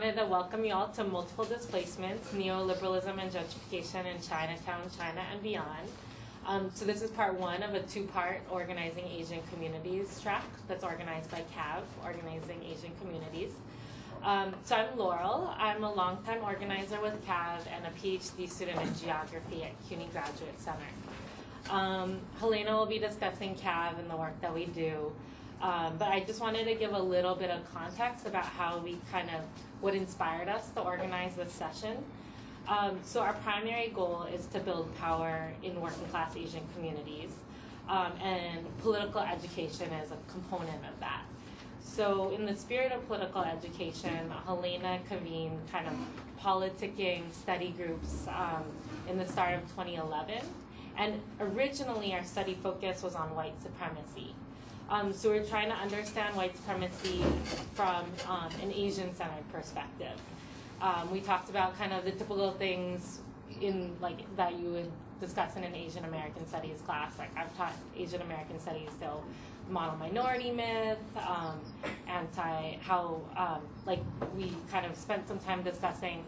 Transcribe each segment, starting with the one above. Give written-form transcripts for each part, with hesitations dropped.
wanted to welcome you all to Multiple Displacements, Neoliberalism and Gentrification in Chinatown, China, and Beyond. So this is part one of a two-part Organizing Asian Communities track that's organized by CAV, Organizing Asian Communities. So I'm Laurel. I'm a longtime organizer with CAV and a PhD student in geography at CUNY Graduate Center. Helena will be discussing CAV and the work that we do. But I just wanted to give a little bit of context about how we what inspired us to organize this session. So our primary goal is to build power in working class Asian communities, and political education is a component of that. So in the spirit of political education, Helena convened politicking study groups in the start of 2011. And originally our study focus was on white supremacy. So we're trying to understand white supremacy from an Asian-centered perspective. We talked about the typical things that you would discuss in an Asian American Studies class. I've taught Asian American Studies, so model minority myth, we spent some time discussing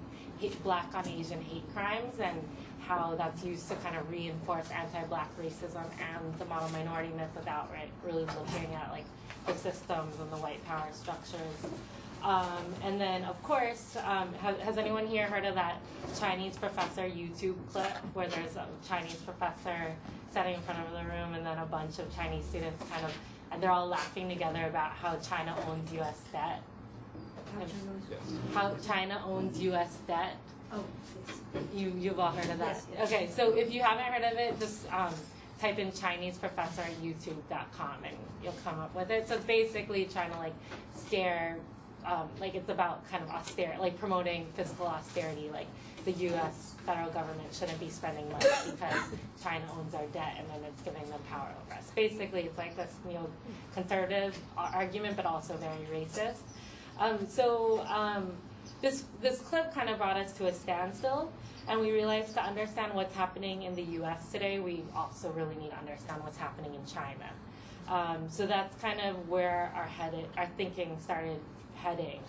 Black on Asian hate crimes and how that's used to reinforce anti-Black racism and the model minority myth without really looking at the systems and the white power structures. And then, of course, has anyone here heard of that Chinese professor YouTube clip where there's a Chinese professor sitting in front of the room and then a bunch of Chinese students and they're all laughing together about how China owns U.S. debt? How China owns U.S. debt? Oh, yes. You've all heard of that? Yes. Okay, so if you haven't heard of it, just type in Chinese professor at youtube.com and you'll come up with it. So it's basically trying to scare, it's about austerity, promoting fiscal austerity, the U.S. federal government shouldn't be spending money because China owns our debt and then it's giving them power over us. Basically, it's this conservative argument, but also very racist. This clip brought us to a standstill, and we realized to understand what's happening in the U.S. today, we also really need to understand what's happening in China. So that's where our thinking started heading.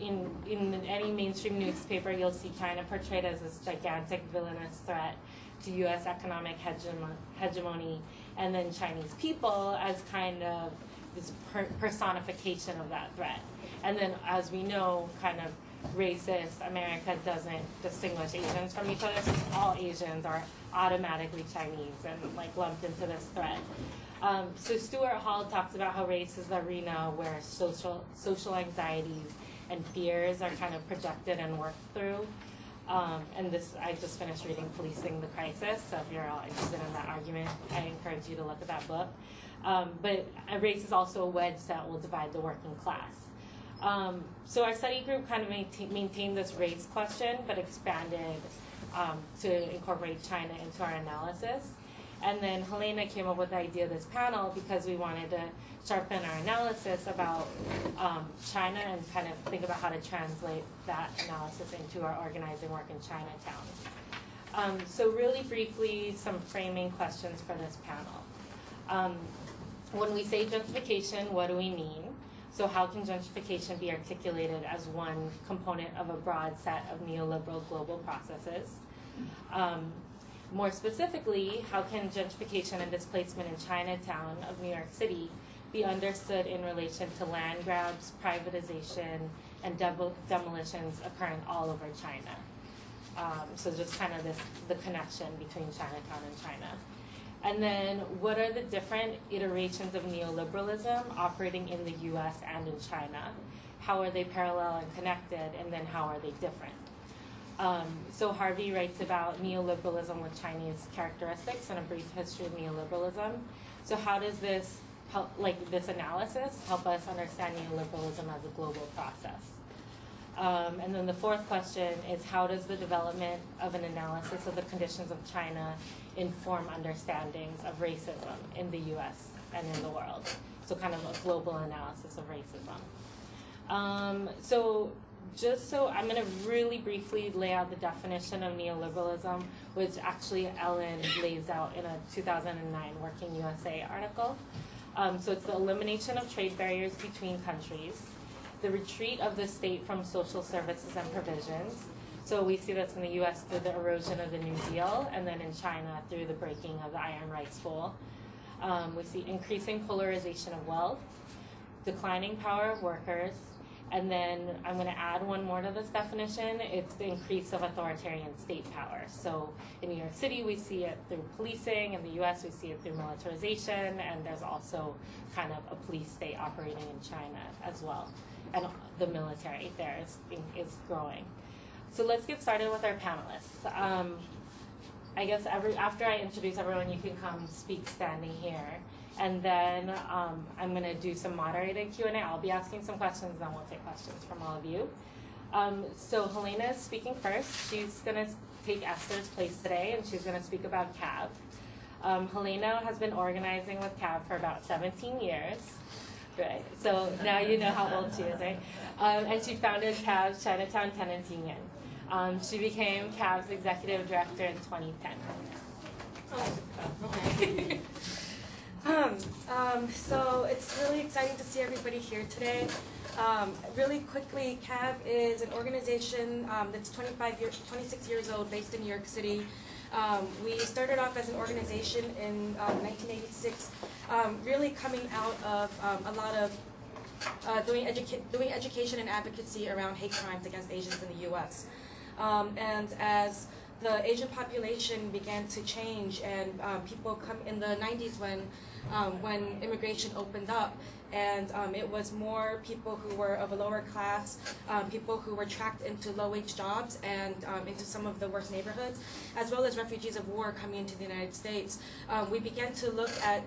In any mainstream newspaper, you'll see China portrayed as this gigantic villainous threat to U.S. economic hegemony, and then Chinese people as this personification of that threat. And then, as we know, racist America doesn't distinguish Asians from each other, so all Asians are automatically Chinese and lumped into this threat. So Stuart Hall talks about how race is the arena where social anxieties and fears are projected and worked through. And this, I just finished reading Policing the Crisis, so if you're all interested in that argument, I encourage you to look at that book. But race is also a wedge that will divide the working class. So our study group maintained this race question, but expanded to incorporate China into our analysis. And then Helena came up with the idea of this panel because we wanted to sharpen our analysis about China and think about how to translate that analysis into our organizing work in Chinatown. So really briefly, some framing questions for this panel. When we say gentrification, what do we mean? So how can gentrification be articulated as one component of a broad set of neoliberal global processes? More specifically, how can gentrification and displacement in Chinatown of New York City be understood in relation to land grabs, privatization, and demolitions occurring all over China? So just the connection between Chinatown and China. And then what are the different iterations of neoliberalism operating in the US and in China? How are they parallel and connected, and then how are they different? So Harvey writes about neoliberalism with Chinese characteristics and a brief history of neoliberalism. So how does this help, this analysis help us understand neoliberalism as a global process? And then the fourth question is, how does the development of an analysis of the conditions of China inform understandings of racism in the US and in the world? So a global analysis of racism. So I'm going to really briefly lay out the definition of neoliberalism, which actually Ellen lays out in a 2009 Working USA article. So it's the elimination of trade barriers between countries, the retreat of the state from social services and provisions. So we see this in the U.S. through the erosion of the New Deal, and then in China through the breaking of the Iron Rights Pool. We see increasing polarization of wealth, declining power of workers, and then I'm going to add one more to this definition. It's the increase of authoritarian state power. So in New York City, we see it through policing. In the U.S., we see it through militarization, and there's also kind of a police state operating in China as well. And the military there is growing. So let's get started with our panelists. I guess after I introduce everyone, you can come speak standing here. And then I'm going to do some moderated Q&A. I'll be asking some questions, then we'll take questions from all of you. So Helena is speaking first. She's going to take Esther's place today, and she's going to speak about CAV. Helena has been organizing with CAV for about 17 years. Right. So now you know how old she is, right? And she founded CAV's Chinatown Tenants Union. She became CAV's executive director in 2010. Okay. So it's really exciting to see everybody here today. Really quickly, CAV is an organization that's 26 years old, based in New York City. We started off as an organization in 1986, really coming out of a lot of doing education and advocacy around hate crimes against Asians in the U.S. And as the Asian population began to change, and people come in the 90s when immigration opened up, and it was more people who were of a lower class, people who were tracked into low-wage jobs and into some of the worst neighborhoods, as well as refugees of war coming into the United States. We began to look at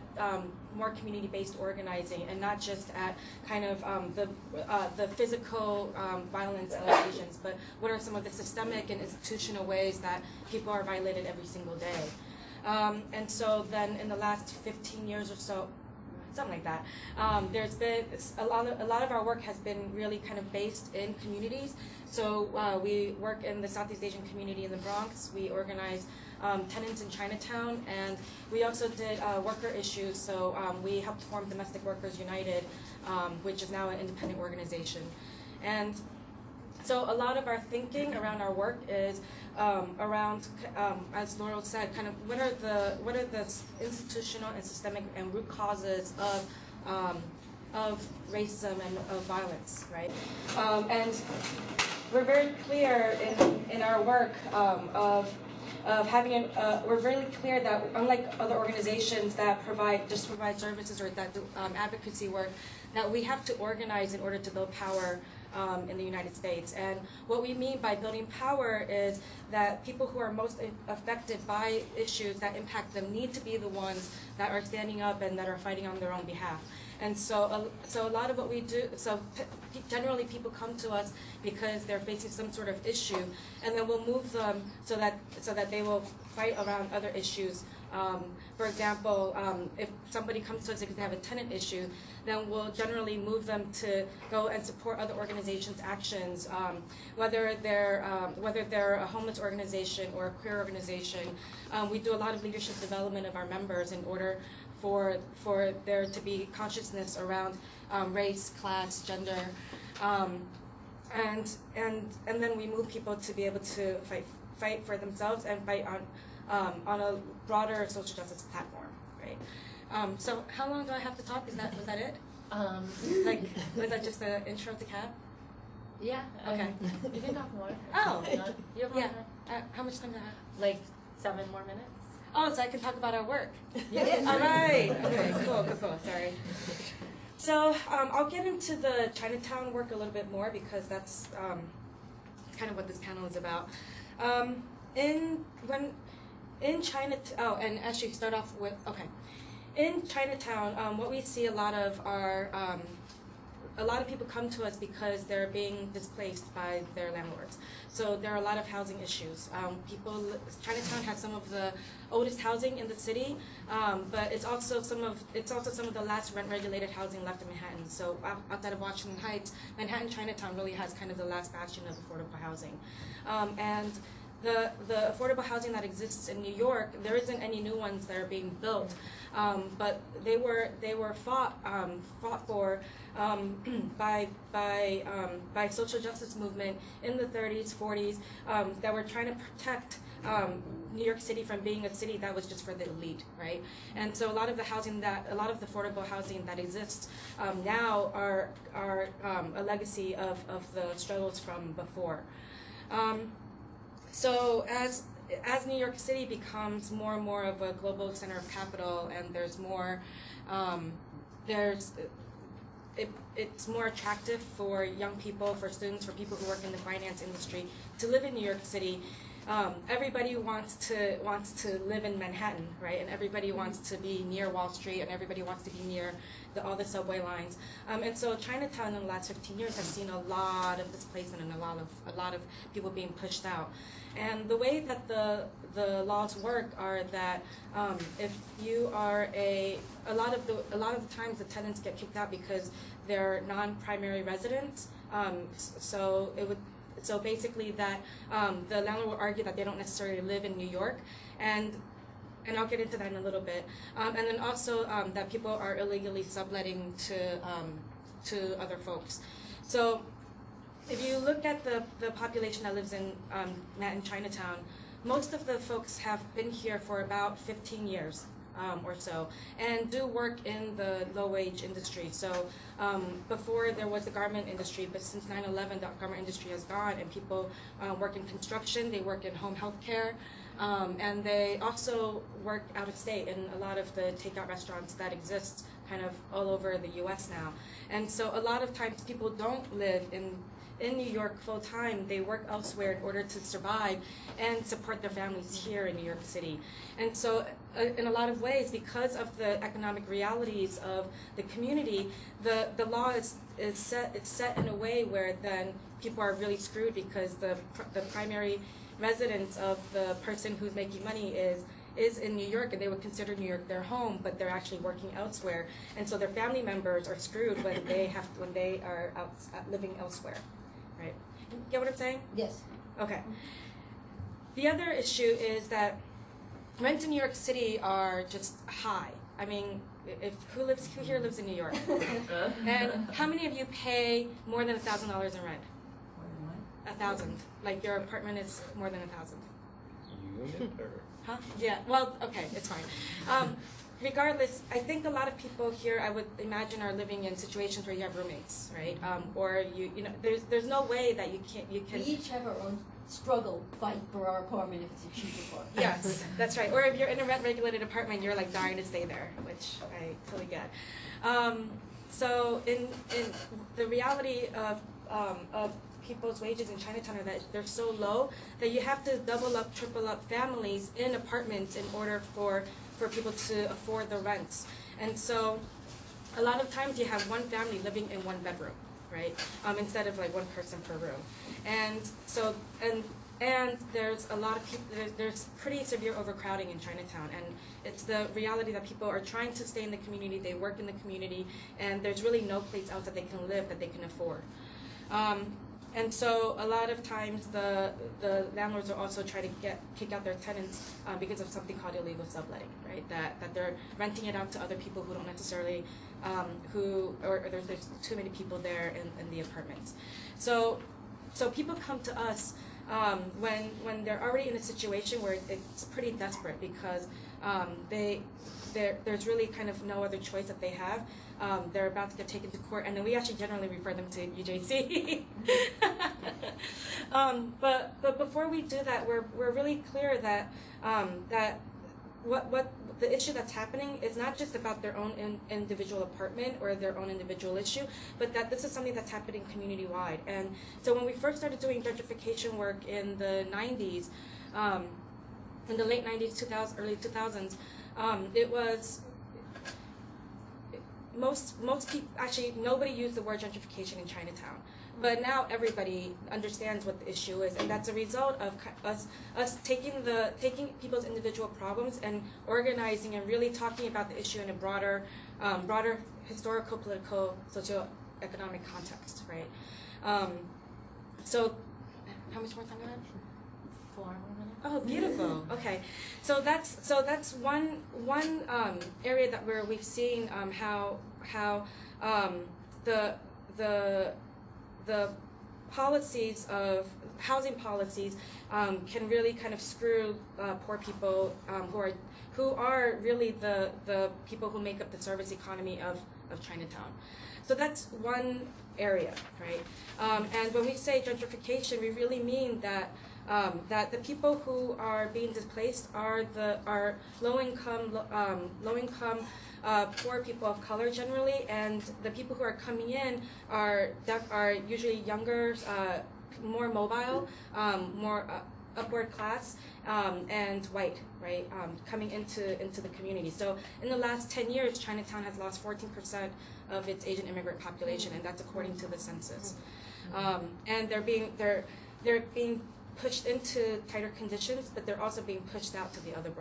more community-based organizing, and not just at kind of the physical violence of Asians, but what are some of the systemic and institutional ways that people are violated every single day. And so then in the last 15 years or so, something like that, there's been a lot of our work has been really kind of based in communities. So we work in the Southeast Asian community in the Bronx. We organize tenants in Chinatown, and we also did worker issues. So we helped form Domestic Workers United, which is now an independent organization. And so a lot of our thinking around our work is around, as Laurel said, kind of what are the institutional and systemic and root causes of racism and of violence, right? And we're very clear in our work of having we're really clear that unlike other organizations that provide services or that do advocacy work, that we have to organize in order to build power in the United States. And what we mean by building power is that people who are most affected by issues that impact them need to be the ones that are standing up and that are fighting on their own behalf. And so a lot of what we do, generally people come to us because they're facing some sort of issue, and then we'll move them so that they will fight around other issues. For example, if somebody comes to us because they have a tenant issue, then we'll generally move them to go and support other organizations' actions, whether they're a homeless organization or a queer organization. We do a lot of leadership development of our members in order for there to be consciousness around race, class, gender, and then we move people to be able to fight for themselves and fight on a broader social justice platform, right? So how long do I have to talk? Was that it? Was that just the intro to CAB? Yeah. Okay. You can talk more. Oh. You have more Yeah. time? How much time do I have? Like 7 more minutes. Oh, so I can talk about our work. Yeah. All right. Okay. Cool. Sorry. So I'll get into the Chinatown work a little bit more because that's kind of what this panel is about. In Chinatown, and actually start off with, okay. In Chinatown, what we see a lot of people come to us because they're being displaced by their landlords. So there are a lot of housing issues. Chinatown has some of the oldest housing in the city, but it's also some of the last rent-regulated housing left in Manhattan. So outside of Washington Heights, Manhattan Chinatown really has kind of the last bastion of affordable housing, and the affordable housing that exists in New York, there isn't any new ones that are being built, but they were fought for by social justice movement in the 30s, 40s that were trying to protect New York City from being a city that was just for the elite, right? And so a lot of the affordable housing that exists now are a legacy of the struggles from before. So as New York City becomes more and more of a global center of capital, and there's more, it's more attractive for young people, for students, for people who work in the finance industry to live in New York City. Everybody wants to live in Manhattan, right? And everybody wants to be near Wall Street, and everybody wants to be near all the subway lines. And so Chinatown in the last 15 years has seen a lot of displacement and a lot of people being pushed out. And the way that the laws work are that if you are a lot of the times the tenants get kicked out because they're non-primary residents. So basically that the landlord will argue that they don't necessarily live in New York, and I'll get into that in a little bit. And then also that people are illegally subletting to other folks. So if you look at the population that lives in Chinatown, most of the folks have been here for about 15 years. Or so, and do work in the low-wage industry. So before there was the garment industry, but since 9/11, the garment industry has gone, and people work in construction, they work in home health care, and they also work out of state in a lot of the takeout restaurants that exist kind of all over the U.S. now. And so a lot of times people don't live in New York full-time. They work elsewhere in order to survive and support their families here in New York City. And so in a lot of ways, because of the economic realities of the community, the law is set in a way where then people are really screwed, because the primary residence of the person who's making money is in New York, and they would consider New York their home, but they're actually working elsewhere, and so their family members are screwed when they are living elsewhere. Right? Get what I'm saying? Yes. Okay. The other issue is that rents in New York City are just high. I mean, who here lives in New York? And how many of you pay more than $1,000 in rent? $1,000. Like your apartment is more than $1,000. Unit or? Huh? Yeah. Well, okay, it's fine. Regardless, I think a lot of people here, I would imagine, are living in situations where you have roommates, right? Or you know, there's no way that you can. We each have our own fight for our apartment if it's a cheaper apartment. Yes, that's right. Or if you're in a rent-regulated apartment, you're like dying to stay there, which I totally get. So in the reality of people's wages in Chinatown are that they're so low that you have to double up, triple up families in apartments in order for people to afford the rents. And so a lot of times you have one family living in one bedroom, right? Instead of like one person per room. And so, and there's a lot of people, there's pretty severe overcrowding in Chinatown, and it's the reality that people are trying to stay in the community, they work in the community, and there's really no place else that they can live that they can afford. And so a lot of times the landlords are also trying to kick out their tenants because of something called illegal subletting, right? That they're renting it out to other people who don't necessarily, or there's too many people there in the apartments. So people come to us when they're already in a situation where it's pretty desperate, because there's really kind of no other choice that they have. They're about to get taken to court, and then we actually generally refer them to UJC. But before we do that, we're really clear that that what the issue that's happening is not just about their own individual apartment or their own individual issue, but that this is something that's happening community-wide. And so when we first started doing gentrification work in the 90s, in the late 90s, early 2000s, it was most people, actually nobody used the word gentrification in Chinatown, but now everybody understands what the issue is, and that's a result of us taking people's individual problems and organizing and really talking about the issue in a broader historical, political, socio-economic context, right? So how much more time do I have? 4 more minutes. Oh, beautiful. Okay, so that's one area that we've seen how the policies of housing policies can really kind of screw poor people who are really the people who make up the service economy of Chinatown. So that's one area, right? And when we say gentrification, we really mean that that the people who are being displaced are low income poor people of color generally, and the people who are coming in are usually younger, more mobile, more upward class, and white, right? Coming into the community. So in the last 10 years, Chinatown has lost 14% of its Asian immigrant population, and that's according to the census. And they're being pushed into tighter conditions, but they're also being pushed out to the outer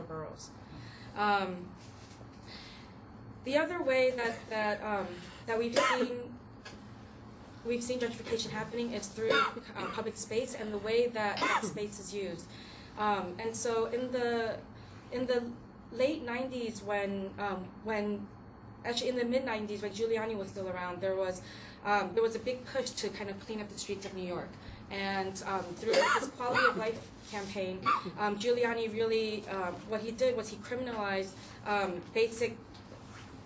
boroughs. The other way that we've seen gentrification happening is through public space and the way that space is used. And so in the late 90s, actually in the mid 90s, when Giuliani was still around, there was a big push to kind of clean up the streets of New York. And through his quality of life campaign, Giuliani really, what he did was he criminalized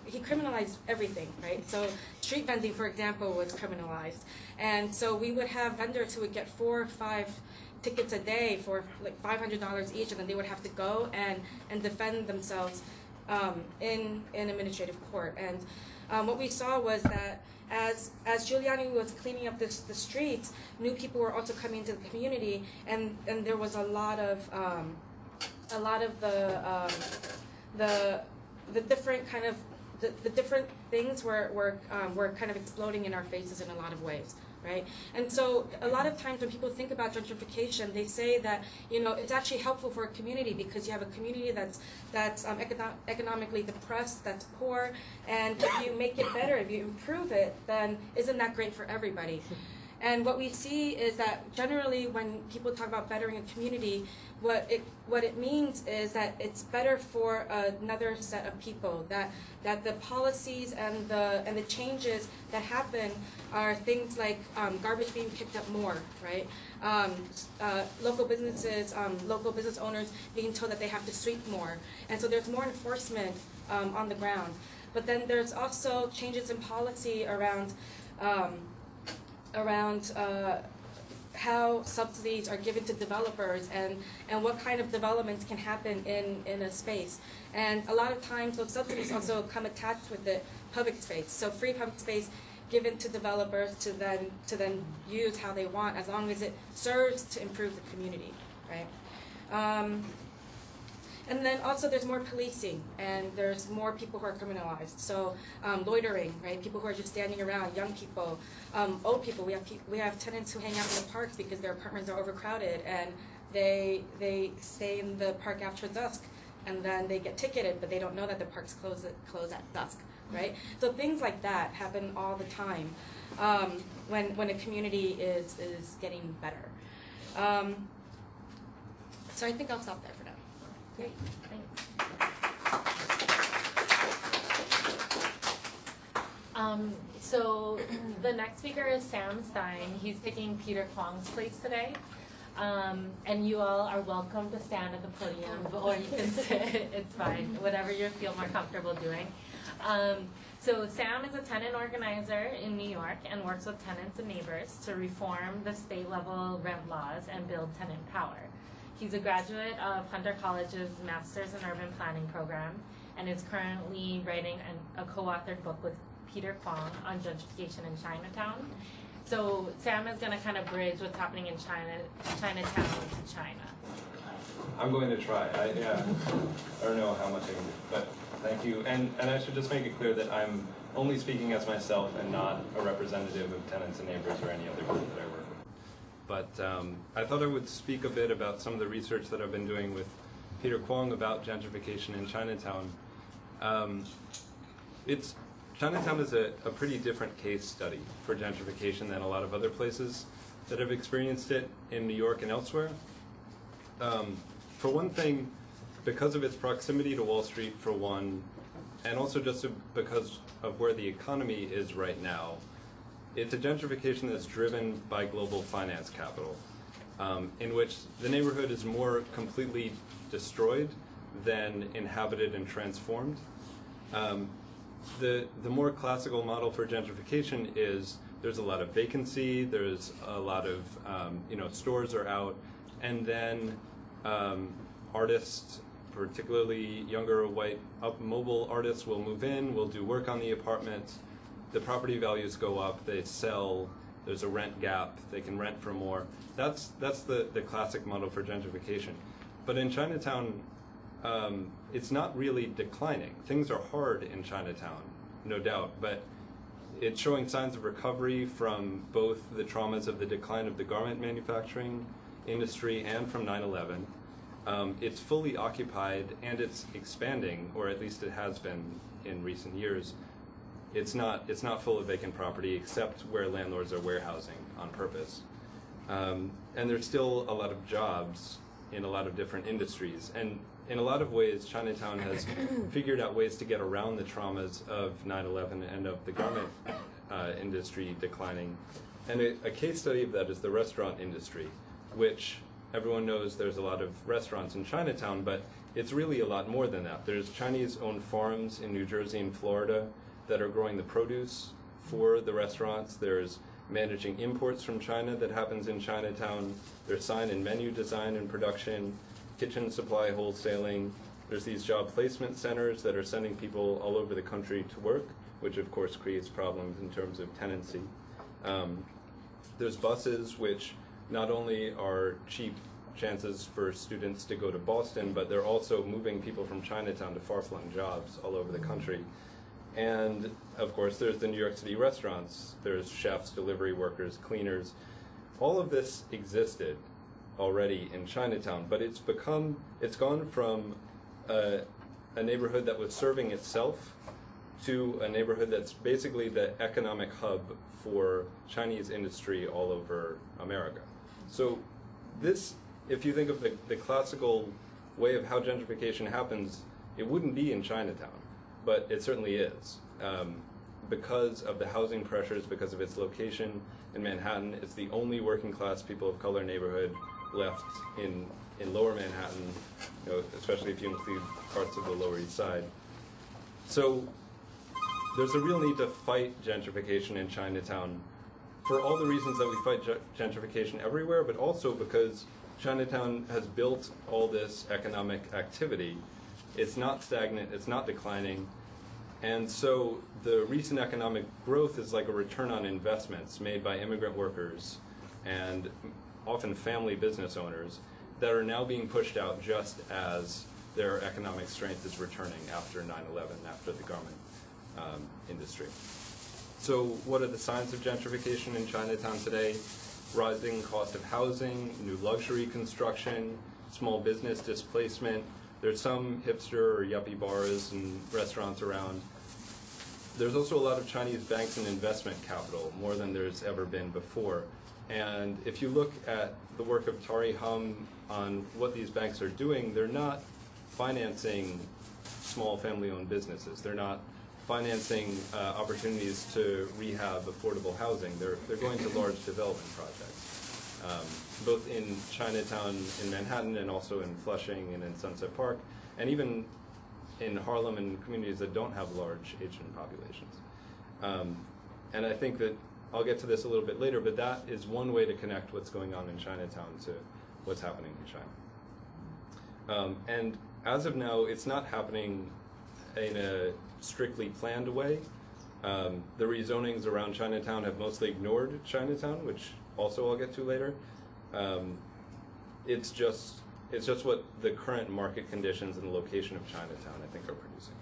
he criminalized everything, right? So street vending, for example, was criminalized. And so we would have vendors who would get 4 or 5 tickets a day for like $500 each, and then they would have to go and defend themselves in administrative court. And what we saw was that as Giuliani was cleaning up the streets, new people were also coming into the community, and there was a lot of the different kind of the different things were kind of exploding in our faces in a lot of ways, right? And so a lot of times when people think about gentrification, they say that, you know, it's actually helpful for a community because you have a community that's economically depressed, that's poor, and if you make it better, if you improve it, then isn't that great for everybody? And what we see is that generally when people talk about bettering a community, what it means is that it's better for another set of people, that the policies and the changes that happen are things like garbage being picked up more, right? Local business owners being told that they have to sweep more, and so there's more enforcement on the ground. But then there's also changes in policy around how subsidies are given to developers and what kind of developments can happen in a space. And a lot of times those subsidies also come attached with the public space. So free public space given to developers to then use how they want, as long as it serves to improve the community, right? And then also there's more policing, and there's more people who are criminalized. So loitering, right? People who are just standing around, young people, old people. We have tenants who hang out in the parks because their apartments are overcrowded, and they stay in the park after dusk, and then they get ticketed, but they don't know that the parks close at dusk, right? So things like that happen all the time when a community is getting better. So I think I'll stop there for now. Great, thanks. So the next speaker is Sam Stein. He's taking Peter Kwong's place today. And you all are welcome to stand at the podium, or you can sit, it's fine, whatever you feel more comfortable doing. So Sam is a tenant organizer in New York and works with tenants and neighbors to reform the state-level rent laws and build tenant power. He's a graduate of Hunter College's Masters in Urban Planning program and is currently writing a co-authored book with Peter Kwong on gentrification in Chinatown. So Sam is going to kind of bridge what's happening in Chinatown to China. I'm going to try. I don't know how much I can do, but thank you. And I should just make it clear that I'm only speaking as myself and not a representative of tenants and neighbors or any other group that I work with. But I thought I would speak a bit about some of the research that I've been doing with Peter Kwong about gentrification in Chinatown. Chinatown is a pretty different case study for gentrification than a lot of other places that have experienced it in New York and elsewhere. For one thing, because of its proximity to Wall Street, for one, and also just because of where the economy is right now, it's a gentrification that's driven by global finance capital, in which the neighborhood is more completely destroyed than inhabited and transformed. The more classical model for gentrification is there's a lot of vacancy, there's a lot of, stores are out, and then artists, particularly younger white mobile artists, will move in, will do work on the apartments, the property values go up, they sell, there's a rent gap, they can rent for more. That's the classic model for gentrification. But in Chinatown, it's not really declining. Things are hard in Chinatown, no doubt, but it's showing signs of recovery from both the traumas of the decline of the garment manufacturing industry and from 9/11. It's fully occupied and it's expanding, or at least it has been in recent years. It's not full of vacant property except where landlords are warehousing on purpose. And there's still a lot of jobs in a lot of different industries. And in a lot of ways, Chinatown has figured out ways to get around the traumas of 9/11 and of the garment industry declining. And a case study of that is the restaurant industry, which everyone knows there's a lot of restaurants in Chinatown, but it's really a lot more than that. There's Chinese-owned farms in New Jersey and Florida that are growing the produce for the restaurants. There's managing imports from China that happens in Chinatown. There's sign and menu design and production, kitchen supply wholesaling. There's these job placement centers that are sending people all over the country to work, which of course creates problems in terms of tenancy. There's buses, which not only are cheap chances for students to go to Boston, but they're also moving people from Chinatown to far-flung jobs all over the country. And of course, there's the New York City restaurants. There's chefs, delivery workers, cleaners. All of this existed already in Chinatown, but it's gone from a neighborhood that was serving itself to a neighborhood that's basically the economic hub for Chinese industry all over America. So this, if you think of the classical way of how gentrification happens, it wouldn't be in Chinatown, but it certainly is. Because of the housing pressures, because of its location in Manhattan, it's the only working class people of color neighborhood left in lower Manhattan, especially if you include parts of the Lower East Side. So there's a real need to fight gentrification in Chinatown for all the reasons that we fight gentrification everywhere, but also because Chinatown has built all this economic activity. It's not stagnant, it's not declining, and so the recent economic growth is like a return on investments made by immigrant workers and often family business owners that are now being pushed out just as their economic strength is returning after 9/11, after the garment industry. So what are the signs of gentrification in Chinatown today? Rising cost of housing, new luxury construction, small business displacement. There's some hipster or yuppie bars and restaurants around. There's also a lot of Chinese banks and investment capital, more than there's ever been before. And if you look at the work of Tari Hum on what these banks are doing, they're not financing small family-owned businesses. They're not financing opportunities to rehab affordable housing. They're going to large development projects, both in Chinatown, in Manhattan, and also in Flushing and in Sunset Park, and even in Harlem and communities that don't have large Asian populations. And I think that I'll get to this a little bit later, but that is one way to connect what's going on in Chinatown to what's happening in China. And as of now, it's not happening in a strictly planned way. The rezonings around Chinatown have mostly ignored Chinatown, which also I'll get to later. It's just what the current market conditions and the location of Chinatown, I think, are producing.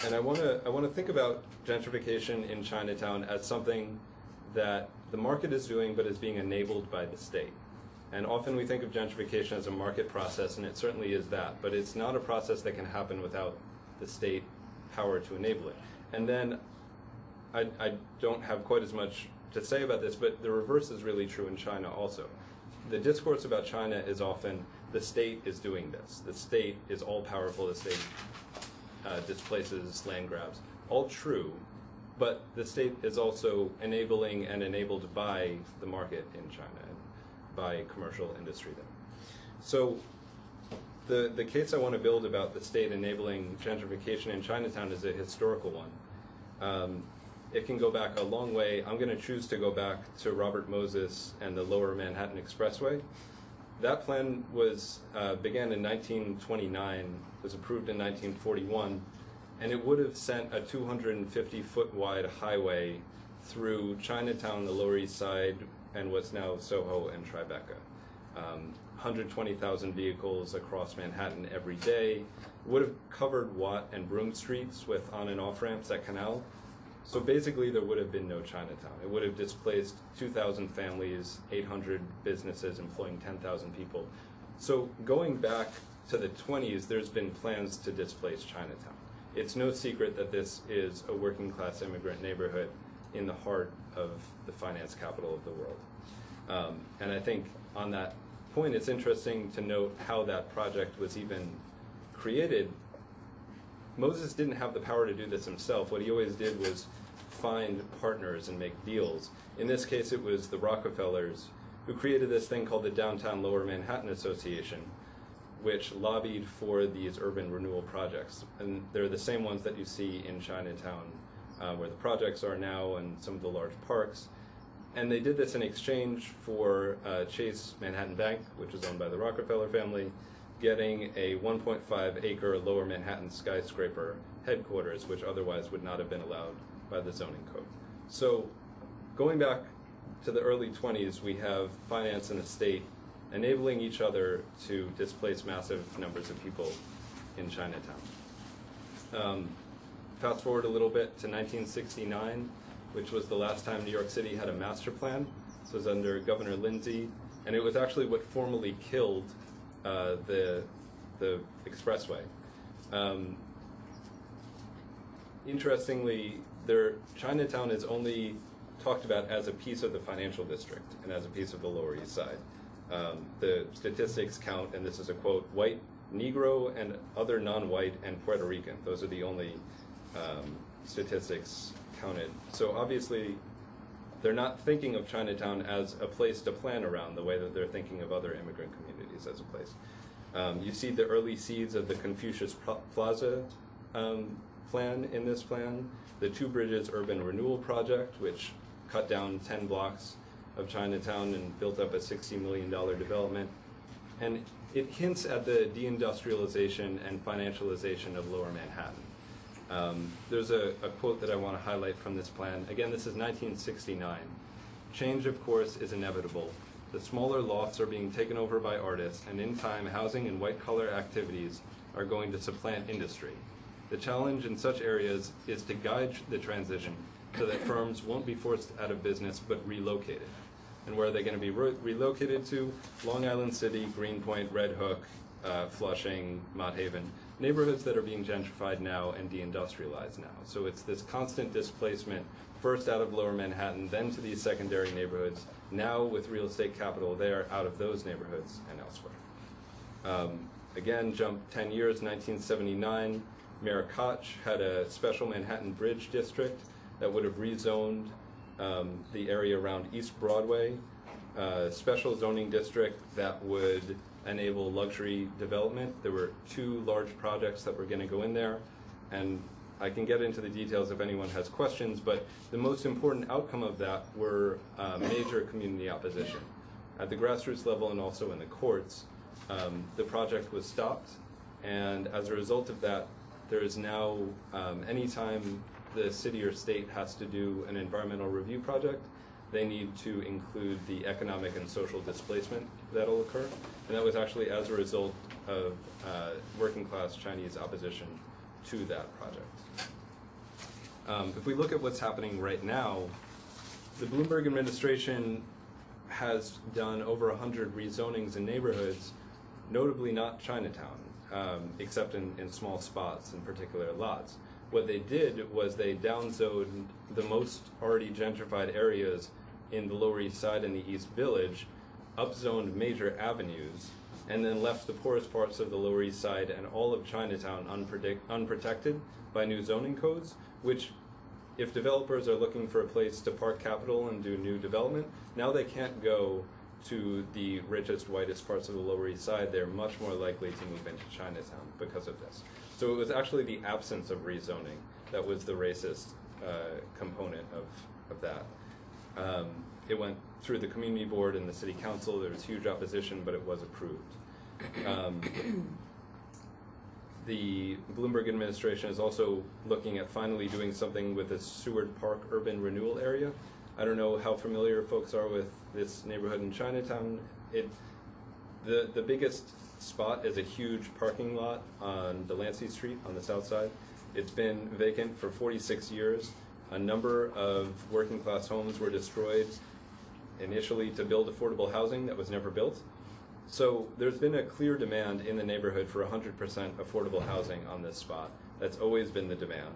And I want to think about gentrification in Chinatown as something that the market is doing, but is being enabled by the state. And often we think of gentrification as a market process, and it certainly is that, but it's not a process that can happen without the state power to enable it. And then I don't have quite as much to say about this, but the reverse is really true in China also. the discourse about China is often the state is doing this. The state is all powerful. The state displaces land grabs. All true, but the state is also enabling and enabled by the market in China and by commercial industry there. So the case I want to build about the state enabling gentrification in Chinatown is a historical one. It can go back a long way. I'm going to choose to go back to Robert Moses and the Lower Manhattan Expressway. That plan was began in 1929, was approved in 1941, and it would have sent a 250-foot wide highway through Chinatown, the Lower East Side, and what's now Soho and Tribeca. 120,000 vehicles across Manhattan every day. Would have covered Watt and Broome streets with on and off ramps at Canal. So basically there would have been no Chinatown. It would have displaced 2,000 families, 800 businesses employing 10,000 people. So going back to the 20s, there's been plans to displace Chinatown. It's no secret that this is a working class immigrant neighborhood in the heart of the finance capital of the world. And I think on that point, it's interesting to note how that project was even created. Moses didn't have the power to do this himself. What he always did was find partners and make deals. In this case, it was the Rockefellers who created this thing called the Downtown Lower Manhattan Association, which lobbied for these urban renewal projects. And they're the same ones that you see in Chinatown, where the projects are now and some of the large parks. And they did this in exchange for Chase Manhattan Bank, which is owned by the Rockefeller family, getting a 1.5-acre Lower Manhattan skyscraper headquarters, which otherwise would not have been allowed by the zoning code. So going back to the early 20s, we have finance and the state enabling each other to displace massive numbers of people in Chinatown. Fast forward a little bit to 1969, which was the last time New York City had a master plan. This was under Governor Lindsay, and it was actually what formally killed the expressway. Interestingly, Chinatown is only talked about as a piece of the financial district and as a piece of the Lower East Side. The statistics count, and this is a quote, white, Negro, and other non-white, and Puerto Rican. Those are the only statistics counted. So obviously, they're not thinking of Chinatown as a place to plan around the way that they're thinking of other immigrant communities as a place. You see the early seeds of the Confucius Plaza plan in this plan, the Two Bridges Urban Renewal Project, which cut down 10 blocks of Chinatown and built up a $60 million development. And it hints at the deindustrialization and financialization of Lower Manhattan. There's a quote that I want to highlight from this plan. Again, this is 1969. Change, of course, is inevitable. The smaller lofts are being taken over by artists, and in time, housing and white-collar activities are going to supplant industry. The challenge in such areas is to guide the transition so that firms won't be forced out of business but relocated. And where are they going to be relocated to? Long Island City, Greenpoint, Red Hook, Flushing, Mott Haven, neighborhoods that are being gentrified now and deindustrialized now. So it's this constant displacement, first out of Lower Manhattan, then to these secondary neighborhoods, now with real estate capital there, out of those neighborhoods and elsewhere. Again, jump 10 years, 1979, Mayor Koch had a special Manhattan Bridge district that would have rezoned the area around East Broadway, special zoning district that would enable luxury development. There were 2 large projects that were going to go in there, and I can get into the details if anyone has questions, but the most important outcome of that were major community opposition. At the grassroots level and also in the courts, the project was stopped, and as a result of that, there is now, anytime the city or state has to do an environmental review project, they need to include the economic and social displacement that'll occur. And that was actually as a result of working class Chinese opposition to that project. If we look at what's happening right now, the Bloomberg administration has done over 100 rezonings in neighborhoods, notably not Chinatown, except in small spots in particular lots. What they did was they downzoned the most already gentrified areas in the Lower East Side and the East Village upzoned major avenues and then left the poorest parts of the Lower East Side and all of Chinatown unprotected by new zoning codes, which, if developers are looking for a place to park capital and do new development, now they can't go to the richest, whitest parts of the Lower East Side. They're much more likely to move into Chinatown because of this. So it was actually the absence of rezoning that was the racist component of that. It went through the community board and the city council. There was huge opposition, but it was approved. The Bloomberg administration is also looking at finally doing something with the Seward Park urban renewal area. I don't know how familiar folks are with this neighborhood in Chinatown. The biggest spot is a huge parking lot on Delancey Street on the south side. It's been vacant for 46 years. A number of working class homes were destroyed initially to build affordable housing that was never built. So there's been a clear demand in the neighborhood for 100% affordable housing on this spot. That's always been the demand.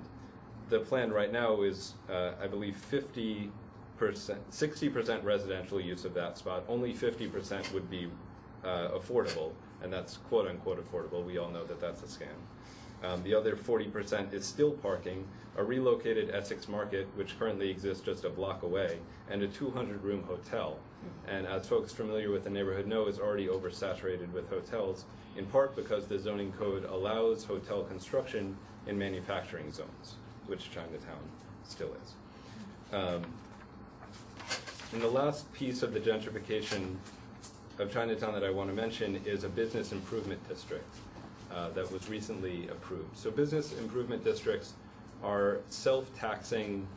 The plan right now is, I believe, 60% residential use of that spot. Only 50% would be affordable, and that's quote unquote affordable. We all know that that's a scam. The other 40% is still parking, a relocated Essex Market, which currently exists just a block away, and a 200-room hotel. And as folks familiar with the neighborhood know, is already oversaturated with hotels, in part because the zoning code allows hotel construction in manufacturing zones, which Chinatown still is. And the last piece of the gentrification of Chinatown that I want to mention is a business improvement district that was recently approved. So business improvement districts are self-taxing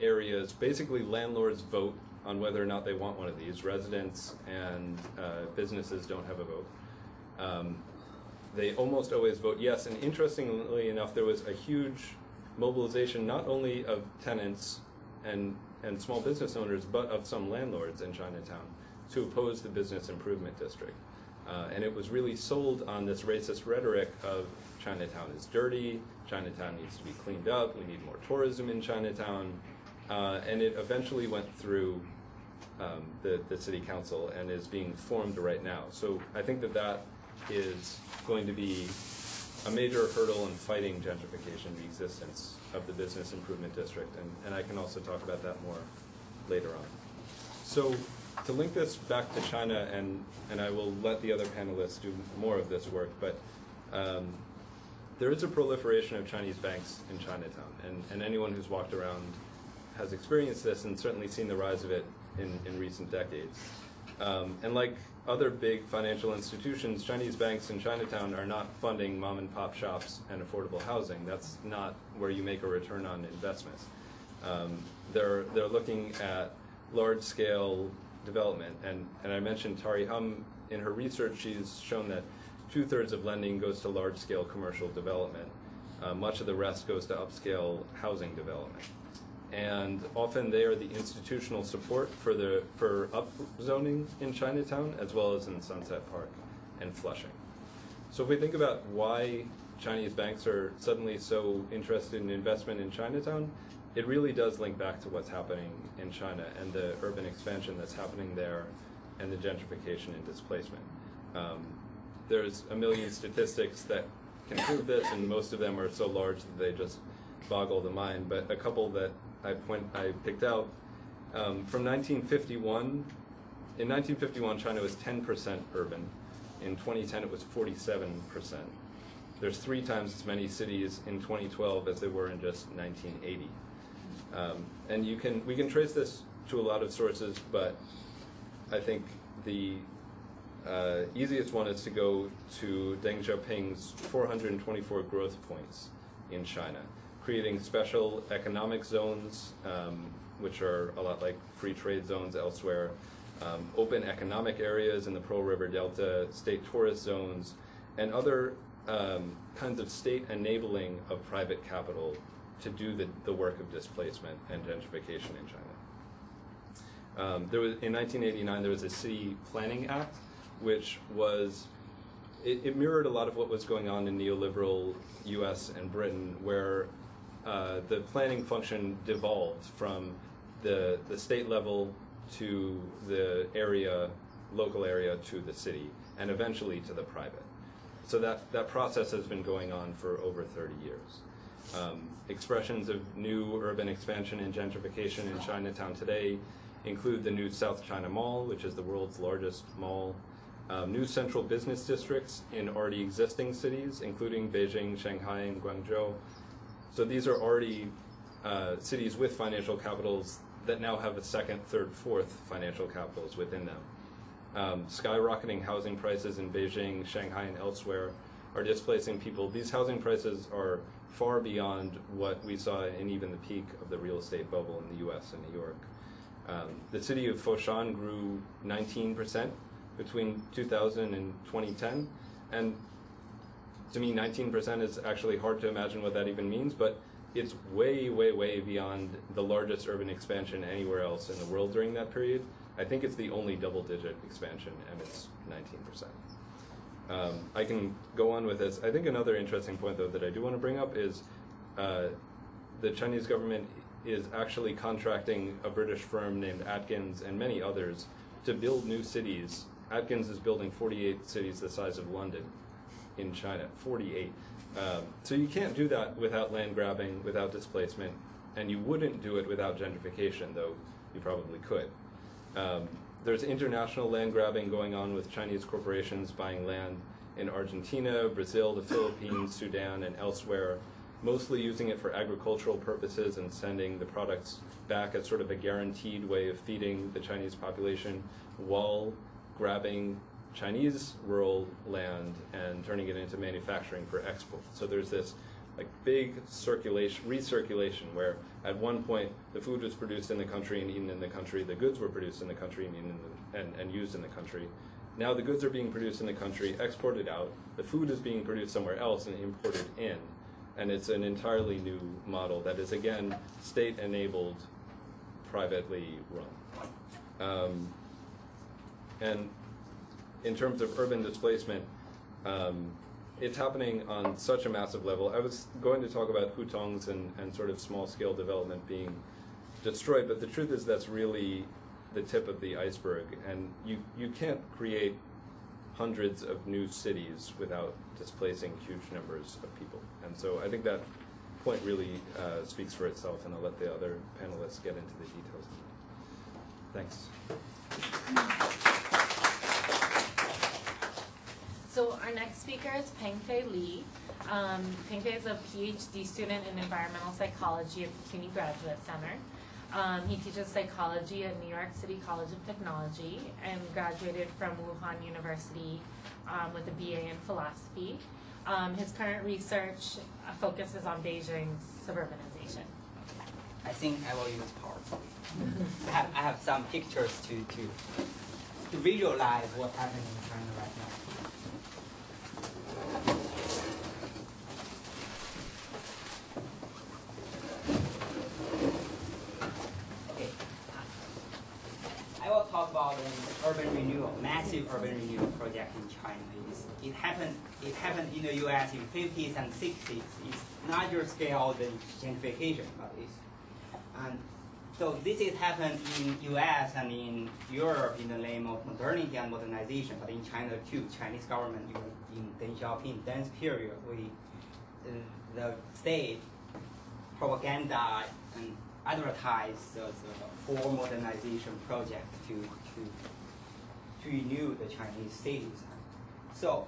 areas. Basically, landlords vote on whether or not they want one of these. Residents and businesses don't have a vote. They almost always vote yes, and interestingly enough, there was a huge mobilization not only of tenants and small business owners, but of some landlords in Chinatown to oppose the business improvement district. And it was really sold on this racist rhetoric of Chinatown is dirty, Chinatown needs to be cleaned up, we need more tourism in Chinatown. And it eventually went through the city council and is being formed right now. So I think that is going to be a major hurdle in fighting gentrification, the existence of the business improvement district, and I can also talk about that more later on. So to link this back to China, and I will let the other panelists do more of this work, but there is a proliferation of Chinese banks in Chinatown, and anyone who's walked around has experienced this and certainly seen the rise of it in recent decades. And like other big financial institutions, Chinese banks in Chinatown are not funding mom and pop shops and affordable housing. That's not where you make a return on investments. They're looking at large scale development, and I mentioned Tari Hum. In her research, she's shown that 2/3 of lending goes to large scale commercial development. Much of the rest goes to upscale housing development. And often they are the institutional support for upzoning in Chinatown, as well as in Sunset Park and Flushing. So if we think about why Chinese banks are suddenly so interested in investment in Chinatown, it really does link back to what's happening in China and the urban expansion that's happening there and the gentrification and displacement. There's a million statistics that can prove this, and most of them are so large that they just boggle the mind, but a couple that I picked out, from 1951, in 1951 China was 10% urban. In 2010 it was 47%. There's 3 times as many cities in 2012 as there were in just 1980. And we can trace this to a lot of sources, but I think the easiest one is to go to Deng Xiaoping's 424 growth points in China, creating special economic zones, which are a lot like free trade zones elsewhere, open economic areas in the Pearl River Delta, state tourist zones, and other kinds of state enabling of private capital to do the work of displacement and gentrification in China. In 1989, there was a City Planning Act, which was, it mirrored a lot of what was going on in neoliberal US and Britain, where the planning function devolved from the state level to the area, local area, to the city, and eventually to the private. So that process has been going on for over 30 years. Expressions of new urban expansion and gentrification in Chinatown today include the new South China Mall, which is the world's largest mall, new central business districts in already existing cities, including Beijing, Shanghai, and Guangzhou. So these are already cities with financial capitals that now have a second, third, fourth financial capitals within them. Skyrocketing housing prices in Beijing, Shanghai, and elsewhere are displacing people. These housing prices are far beyond what we saw in even the peak of the real estate bubble in the US and New York. The city of Foshan grew 19% between 2000 and 2010, and to me 19% is actually hard to imagine what that even means, but it's way, way, way beyond the largest urban expansion anywhere else in the world during that period. I think it's the only double-digit expansion, and it's 19%. I can go on with this. I think another interesting point, though, that I do want to bring up is the Chinese government is actually contracting a British firm named Atkins and many others to build new cities. Atkins is building 48 cities the size of London in China, 48. So you can't do that without land grabbing, without displacement, and you wouldn't do it without gentrification, though you probably could. There's international land grabbing going on with Chinese corporations buying land in Argentina, Brazil, the Philippines, Sudan, and elsewhere, mostly using it for agricultural purposes and sending the products back as sort of a guaranteed way of feeding the Chinese population while grabbing Chinese rural land and turning it into manufacturing for export. So there's this like big recirculation where at one point the food was produced in the country and eaten in the country, the goods were produced in the country and eaten and used in the country. Now the goods are being produced in the country, exported out, the food is being produced somewhere else and imported in, and it's an entirely new model that is again state-enabled, privately run. And in terms of urban displacement, it's happening on such a massive level. I was going to talk about hutongs and sort of small-scale development being destroyed, but the truth is that's really the tip of the iceberg, and you can't create hundreds of new cities without displacing huge numbers of people. And so I think that point really speaks for itself, and I'll let the other panelists get into the details. Thanks. So our next speaker is Pengfei Li. Pengfei is a PhD student in environmental psychology at the CUNY Graduate Center. He teaches psychology at New York City College of Technology and graduated from Wuhan University with a BA in philosophy. His current research focuses on Beijing's suburbanization. I think I will use PowerPoint. I have some pictures to visualize what's happening in China right now. Okay. I will talk about an urban renewal, massive urban renewal project in China. It happened in the US in 50s and 60s. It's larger scale than gentrification, but and so this has happened in US and in Europe in the name of modernity and modernization, but in China too. Chinese government, even in Deng Xiaoping dance period, the state propaganda and advertised the full modernization project to renew the Chinese cities. So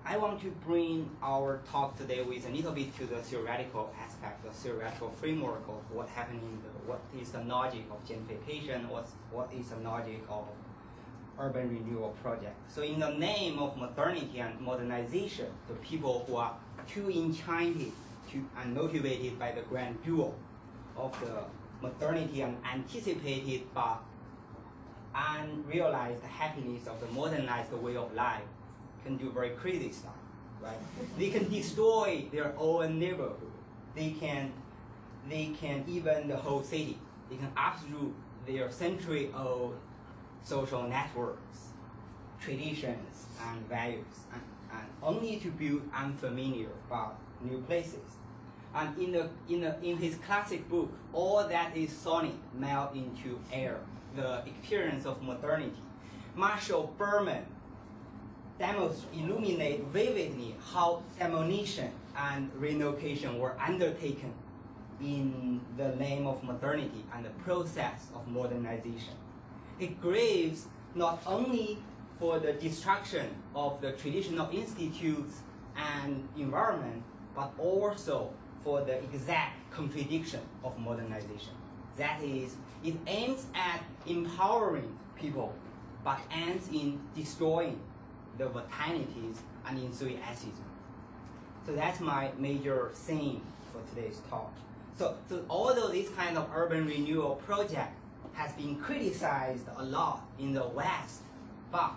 I want to bring our talk today with a little bit to the theoretical aspect, the theoretical framework of what happening, what is the logic of gentrification, what is the logic of urban renewal project. So in the name of modernity and modernization, the people who are too enchanted and motivated by the grandeur of the modernity and anticipated but unrealized happiness of the modernized way of life can do very crazy stuff, right? They can destroy their own neighborhood. They can even the whole city. They can uproot their century-old social networks, traditions, and values, and only to build unfamiliar but new places. And in his classic book, All That Is Sony, Melt into Air, The Experience of Modernity, Marshall Berman illuminate vividly how demolition and relocation were undertaken in the name of modernity and the process of modernization. It grieves not only for the destruction of the traditional institutes and environment, but also for the exact contradiction of modernization. That is, it aims at empowering people, but ends in destroying the vitalities and enthusiasm. So that's my major theme for today's talk. So although this kind of urban renewal project has been criticized a lot in the West, but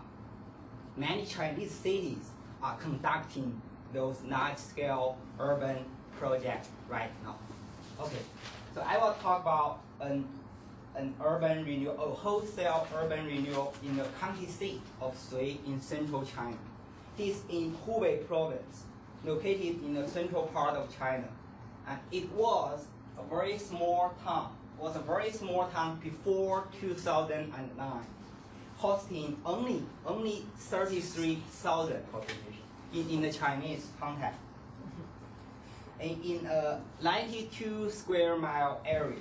many Chinese cities are conducting those large-scale urban projects right now. Okay, so I will talk about an urban renewal, a wholesale urban renewal in the county seat of Sui in central China. It is in Hubei province, located in the central part of China. And it was a very small town. It was a very small town before 2009, hosting only 33,000 population in the Chinese context. In a 92 square mile area.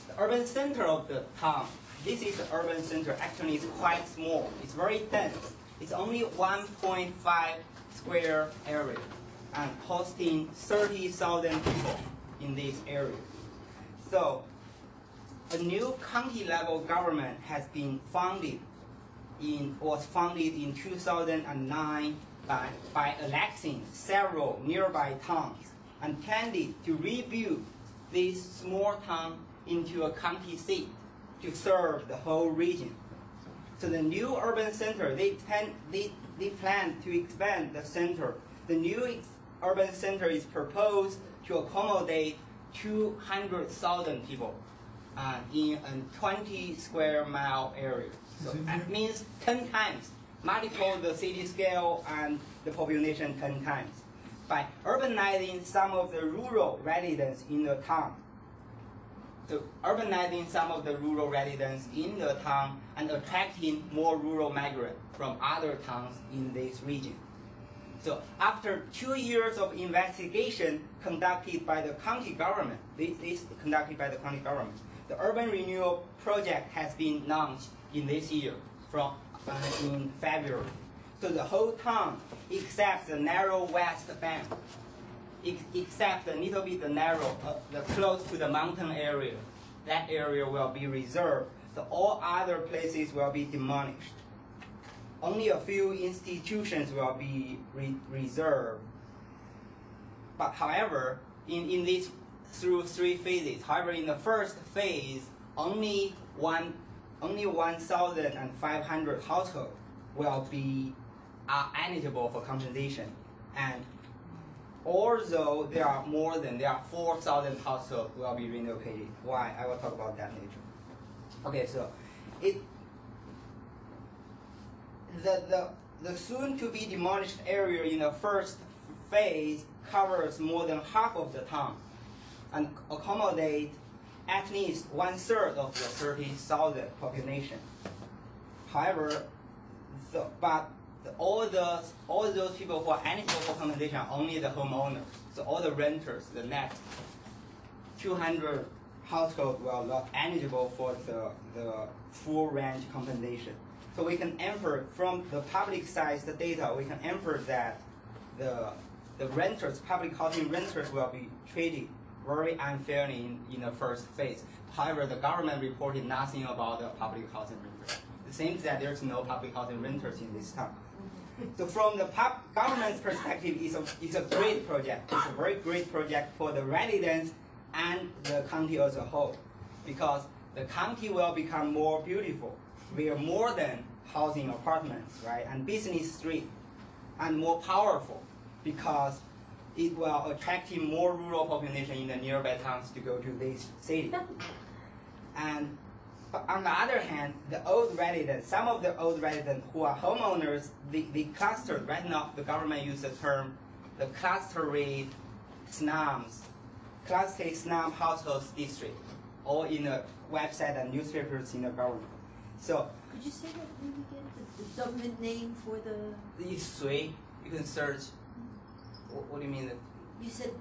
The urban center of the town, this is the urban center, actually it's quite small. It's very dense. It's only 1.5 square area and hosting 30,000 people in this area. So a new county level government has been was founded in 2009 by electing several nearby towns and tended to rebuild this small town into a county seat to serve the whole region. So the new urban center, they plan to expand the center. The new urban center is proposed to accommodate 200,000 people in a 20 square mile area. So that means 10 times, multiple the city scale and the population 10 times. By urbanizing some of the rural residents in the town. So urbanizing some of the rural residents in the town and attracting more rural migrants from other towns in this region. So after 2 years of investigation conducted by the county government, the urban renewal project has been launched in this year in February. So the whole town, except the narrow west bank, except a little bit the narrow, the close to the mountain area, that area will be reserved. So all other places will be demolished. Only a few institutions will be reserved. But however, in this through 3 phases. However, in the first phase, only 1,500 households will be eligible for compensation, and although there are 4,000 households will be relocated. Why? I will talk about that later. Okay, so the soon to be demolished area in the first phase covers more than half of the town and accommodate at least 1/3 of the 30,000 population. However, all those people who are eligible for compensation are only the homeowners. So all the renters, the next 200 households will not eligible for the full range compensation. So we can infer from the public size the data, we can infer that the renters, public housing renters will be treated very unfairly in the first phase. However, the government reported nothing about the public housing renters. It seems that there's no public housing renters in this town. So from the government's perspective, it's a great project. It's a very great project for the residents and the county as a whole, because the county will become more beautiful. We are more than housing apartments, right, and business street, and more powerful, because it will attract more rural population in the nearby towns to go to this city. And on the other hand, the old residents, some of the old residents who are homeowners, they clustered. Right now, the government uses the term, the clustered slums classic slum households district, all in the website and newspapers in the government. So Could you say that name again? The government name for the... it's Sui. You can search. What do you mean? You said...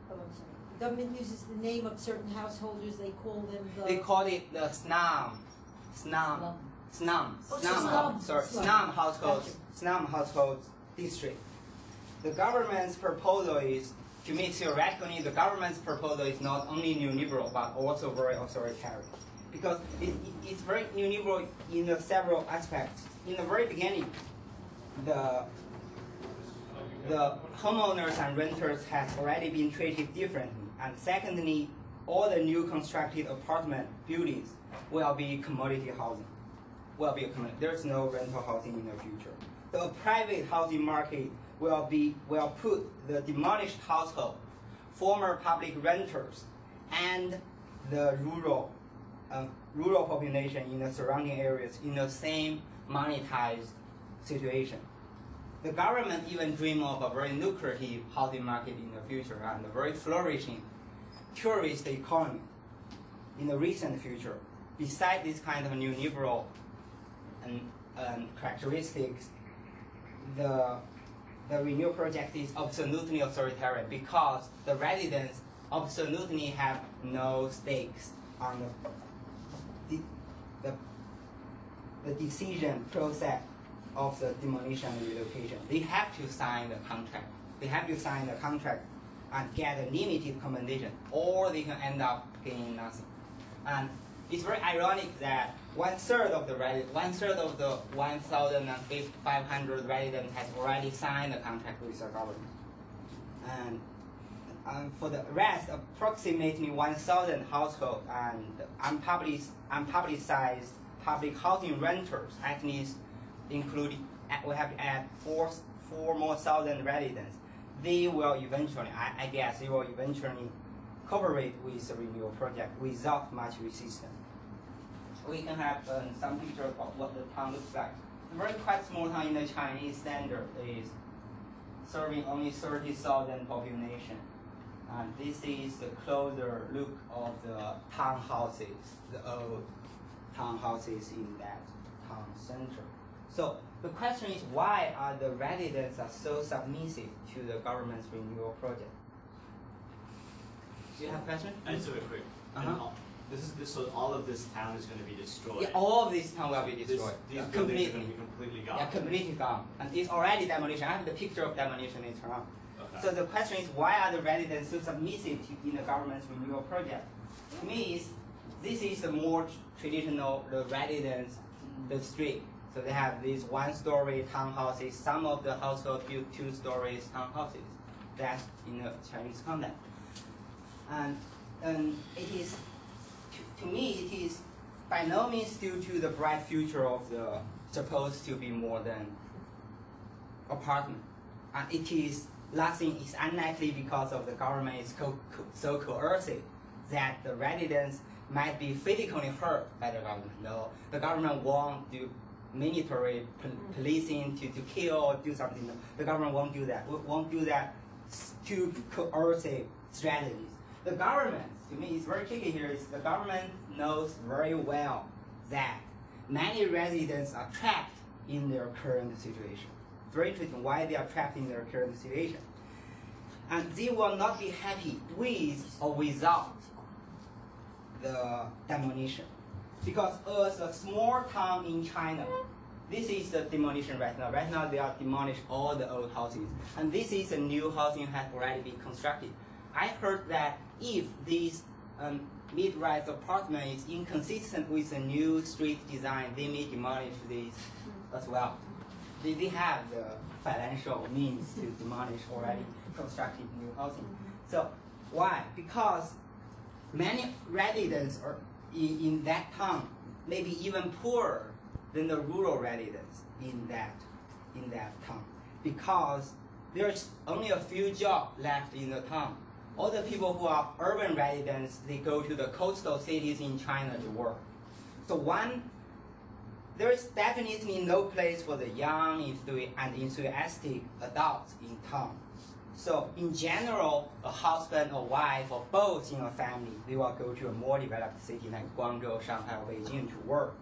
Oh, I'm sorry. The government uses the name of certain householders. They call them the... They call it the slum. Slum. Slum. Oh, Slum. Sorry. Slum. Slum households. Gotcha. Slum households district. The government's proposal is, to me, theoretically, the government's proposal is not only neoliberal but also very authoritarian, because it's very neoliberal in several aspects. In the very beginning, the homeowners and renters have already been treated differently, and secondly, all the new constructed apartment buildings will be commodity housing. There's no rental housing in the future. The private housing market will put the demolished household, former public renters, and the rural population in the surrounding areas in the same monetized situation. The government even dream of a very lucrative housing market in the future and a very flourishing tourist economy in the recent future. Besides this kind of neoliberal characteristics, the renewal project is absolutely authoritarian because the residents absolutely have no stakes on the decision process of the demolition and relocation. They have to sign the contract. And get a limited compensation, or they can end up getting nothing. And it's very ironic that one third of the 1,500 residents has already signed a contract with the government. And for the rest, approximately 1,000 households and unpublicized public housing renters, at least including, we have to add four more thousand residents. They will eventually, I guess, cooperate with the renewal project without much resistance. We can have some picture of what the town looks like. A very quite small town in the Chinese standard is serving only 30,000 population. And this is the closer look of the townhouses, the old townhouses in that town center. So the question is, why are the residents so submissive to the government's renewal project? Do you have a question? Answer it quick. So all of this town is going to be destroyed. Yeah, all of this town will be destroyed. These buildings are going to be completely gone. Yeah, completely gone. And it's already demolition. I have the picture of demolition later on. Okay. So the question is, why are the residents so submissive in the government's renewal project? To me, this is the more traditional, the residents, the street. So they have these one-story townhouses. Some of the households build two-story townhouses. That's in the Chinese context. And it is, to me, it is by no means due to the bright future of the supposed to be more than apartment. And it is lasting is unlikely because of the government is so coercive that the residents might be physically hurt by the government. No, the government won't do military policing to kill or do something. The government won't do that. Won't do that to coercive strategies. The government, to me, is very tricky here. Is the government knows very well that many residents are trapped in their current situation. Very interesting why they are trapped in their current situation. And they will not be happy with or without the demolition. Because as a small town in China, this is the demolition right now. Right now they are demolished all the old houses. And this is a new housing has already been constructed. I heard that if this mid-rise apartment is inconsistent with the new street design, they may demolish this as well. They have the financial means to demolish already constructed new housing. So why? Because many residents are in that town maybe even poorer than the rural residents in that town, because there's only a few jobs left in the town. All the people who are urban residents, they go to the coastal cities in China to work. So there is definitely no place for the young and enthusiastic adults in town. So in general, a husband or wife or both in a family, they will go to a more developed city like Guangzhou, Shanghai, or Beijing to work.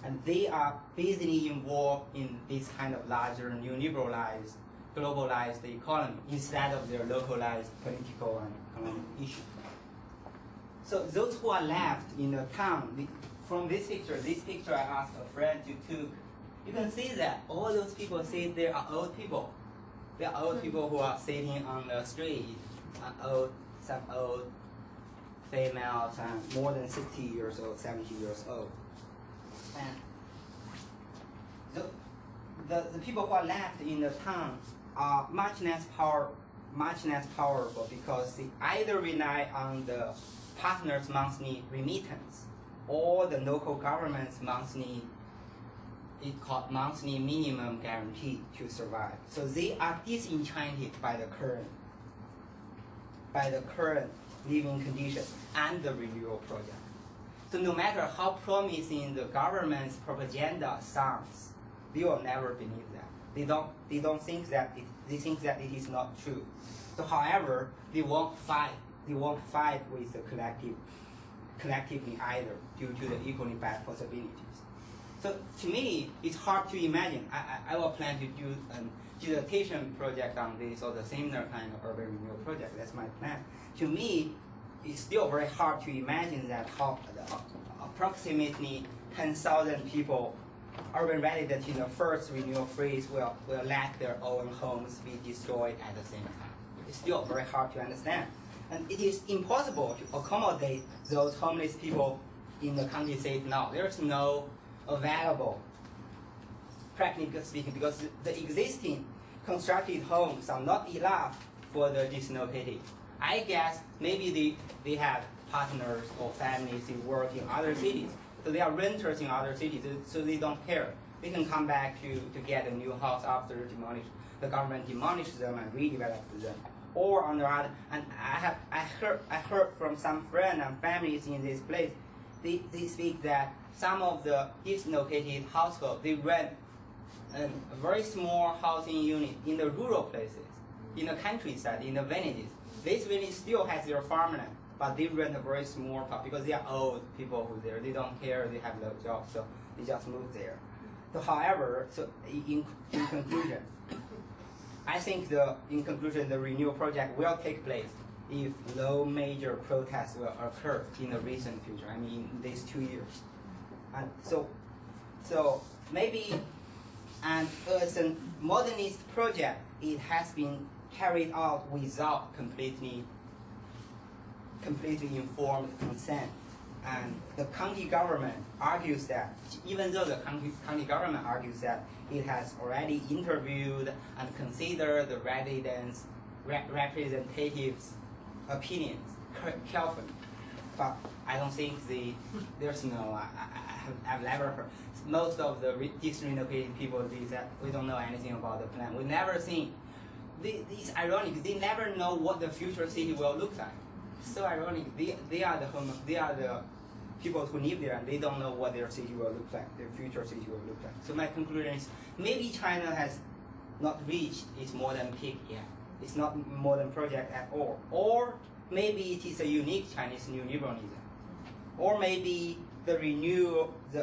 And they are basically involved in this kind of larger, neoliberalized, globalized economy instead of their localized political and economic issues. So those who are left in the town, from this picture I asked a friend to took, you can see that all those people say they are old people. They are old people who are sitting on the street, some old females and more than 60 years old, 70 years old. And the people who are left in the town are much less powerful because they either rely on the partner's monthly remittance or the local government's monthly minimum guarantee to survive. So they are disenchanted by the current living condition and the renewal project. So no matter how promising the government's propaganda sounds, they will never believe that. They don't think that they think that it is not true. So however, they won't fight with the collectively either due to the equally bad possibilities. So to me, it's hard to imagine. I will plan to do a dissertation project on this or the similar kind of urban renewal project. That's my plan. To me, it's still very hard to imagine that how approximately 10,000 people, urban residents in the first renewal phase will let their own homes be destroyed at the same time. It's still very hard to understand. And it is impossible to accommodate those homeless people in the county seat now. There's no available, practically speaking, because the existing constructed homes are not enough for the dislocated. I guess maybe they have partners or families who work in other cities. So they are renters in other cities, so they don't care. They can come back to get a new house after the government demolishes them and redevelops them. Or on the other, and I heard from some friends and families in this place, they speak that some of the dislocated households, they rent a very small housing unit in the rural places, in the countryside, in the villages. This village still has their farmland, but they rent a very small part because they are old people who there. They don't care, they have no job, so they just move there. So however, in conclusion, I think in conclusion, the renewal project will take place if no major protests will occur in the recent future. I mean, in these 2 years. And so maybe, and as a modernist project, it has been carried out without completely informed consent. And the county government argues that, even though the county government argues that it has already interviewed and considered the residents' representatives' opinions carefully, but I don't think there's no. I've never heard. Most of the disrelocated people say that we don't know anything about the plan. We've never seen. It's ironic. They never know what the future city will look like. So ironic. They are the people who live there, and they don't know what their city will look like, their future city will look like. So my conclusion is, maybe China has not reached its modern peak yet. It's not a modern project at all. Or maybe it is a unique Chinese neoliberalism. Or maybe the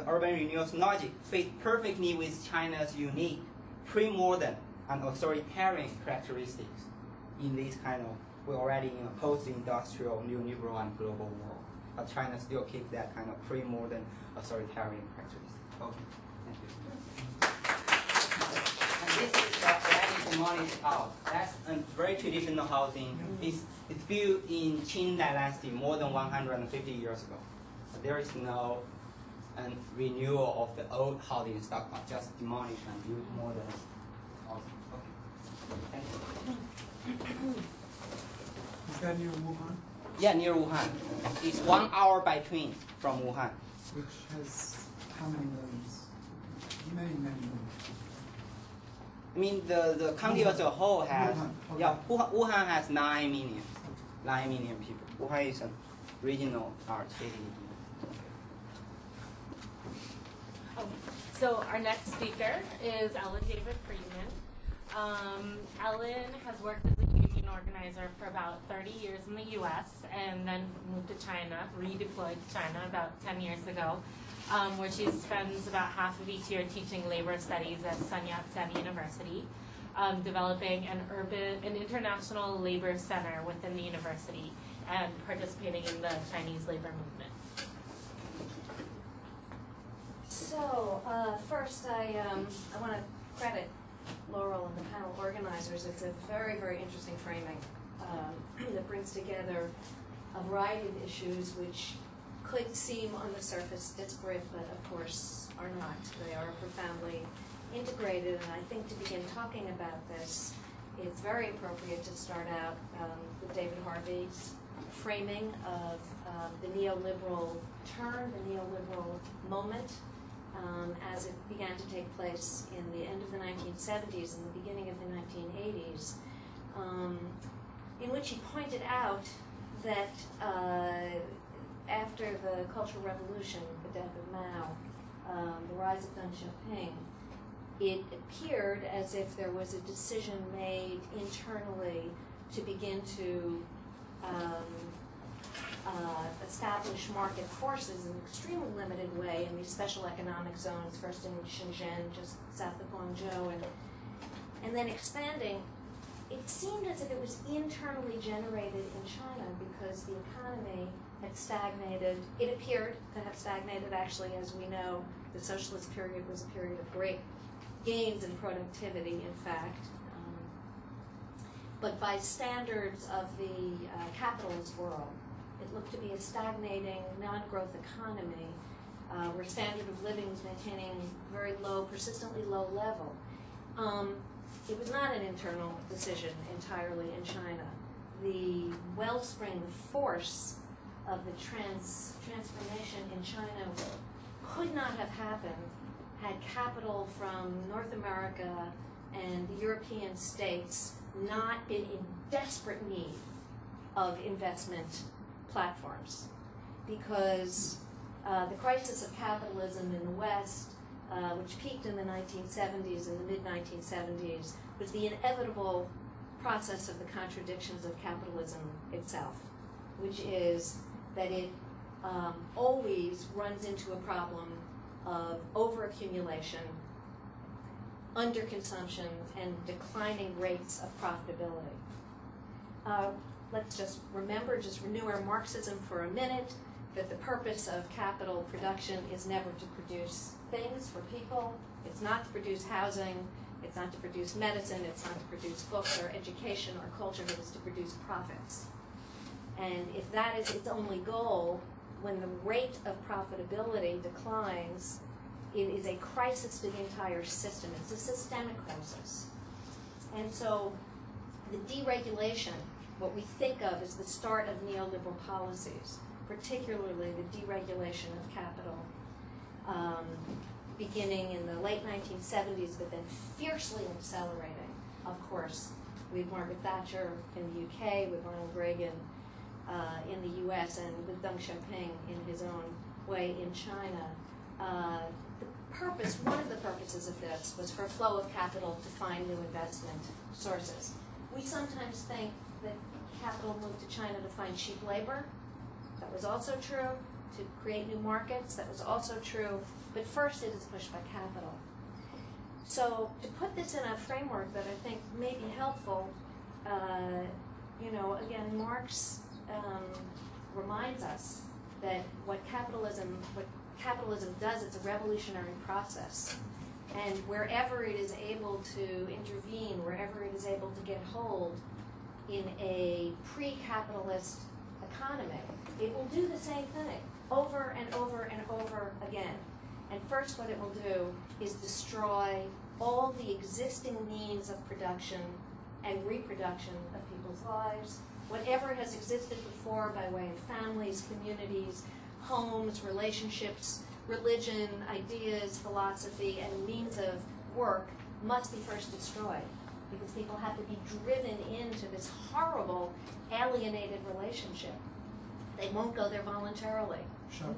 urban renewal's logic fit perfectly with China's unique pre-modern and authoritarian characteristics in this kind of, we're already in a post-industrial, neoliberal, and global world. But China still keeps that kind of pre-modern authoritarian characteristic. Okay, thank you. And this is already demolished out. That's a very traditional housing. It's built in Qing Dynasty more than 150 years ago. But there is no renewal of the old housing stock, just demolished and built modern housing. Okay, thank you. Is that near Wuhan? Yeah, near Wuhan. It's 1 hour by train from Wuhan. Which has how many millions? Many millions. I mean, the country as a whole has, Wuhan, okay. yeah, Wuhan has 9 million people. Wuhan is a regional city. So our next speaker is Ellen David Friedman. Ellen has worked as a union for about 30 years in the U.S. and then moved to China, redeployed to China about 10 years ago, where she spends about half of each year teaching labor studies at Sun Yat-sen University, developing an international labor center within the university and participating in the Chinese labor movement. So, first I want to credit Laurel and the panel organizers. It's a very, very interesting framing that brings together a variety of issues which could seem on the surface disparate, but of course are not. They are profoundly integrated, and I think to begin talking about this, it's very appropriate to start out with David Harvey's framing of the neoliberal turn, the neoliberal moment, as it began to take place in the end of the 1970s and the beginning of the 1980s, in which he pointed out that after the Cultural Revolution, the death of Mao, the rise of Deng Xiaoping, it appeared as if there was a decision made internally to begin to establish market forces in an extremely limited way in these special economic zones, first in Shenzhen, just south of Guangzhou, and then expanding. It seemed as if it was internally generated in China because the economy had stagnated. It appeared to have stagnated, actually, as we know. The socialist period was a period of great gains in productivity, in fact. But by standards of the capitalist world, it looked to be a stagnating, non-growth economy where standard of living was maintaining very low, persistently low level. It was not an internal decision entirely in China. The wellspring, the force of the transformation in China could not have happened had capital from North America and the European states not been in desperate need of investment platforms. Because the crisis of capitalism in the West, which peaked in the 1970s and the mid-1970s, was the inevitable process of the contradictions of capitalism itself, which is that it always runs into a problem of overaccumulation, underconsumption, and declining rates of profitability. Let's just remember, just renew our Marxism for a minute, that the purpose of capital production is never to produce things for people. It's not to produce housing. It's not to produce medicine. It's not to produce books or education or culture. It is to produce profits. And if that is its only goal, when the rate of profitability declines, it is a crisis to the entire system. It's a systemic crisis. And so the deregulation, what we think of as the start of neoliberal policies, particularly the deregulation of capital, beginning in the late 1970s, but then fiercely accelerating, of course, with Margaret Thatcher in the UK, with Ronald Reagan in the US, and with Deng Xiaoping in his own way in China. One of the purposes of this was for a flow of capital to find new investment sources. We sometimes think that capital moved to China to find cheap labor. That was also true. To create new markets, that was also true. But first it is pushed by capital. So to put this in a framework that I think may be helpful, again, Marx reminds us that what capitalism does, it's a revolutionary process. And wherever it is able to intervene, wherever it is able to get hold in a pre-capitalist economy, it will do the same thing over and over and over again. And first what it will do is destroy all the existing means of production and reproduction of people's lives. Whatever has existed before by way of families, communities, homes, relationships, religion, ideas, philosophy, and means of work must be first destroyed, because people have to be driven into this horrible, alienated relationship. They won't go there voluntarily. Shock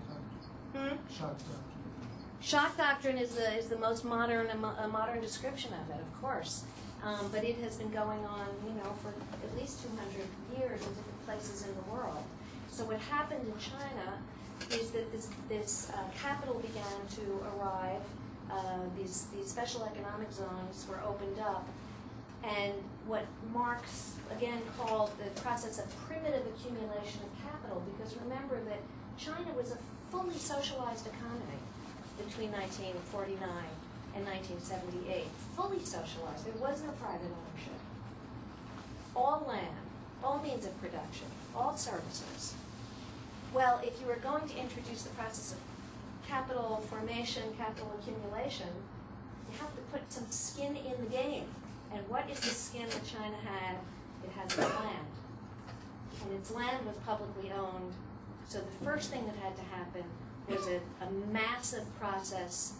doctrine. Shock doctrine. Shock doctrine is the most modern description of it, of course. But it has been going on, for at least 200 places in the world. So what happened in China is that this capital began to arrive. These special economic zones were opened up, and what Marx again called the process of primitive accumulation of capital, because remember that China was a fully socialized economy between 1949 and 1978. Fully socialized. There was no private ownership. All land, all means of production, all services. Well, if you were going to introduce the process of capital formation, capital accumulation, you have to put some skin in the game. And what is the skin that China had? It has its land. And its land was publicly owned. So the first thing that had to happen was a massive process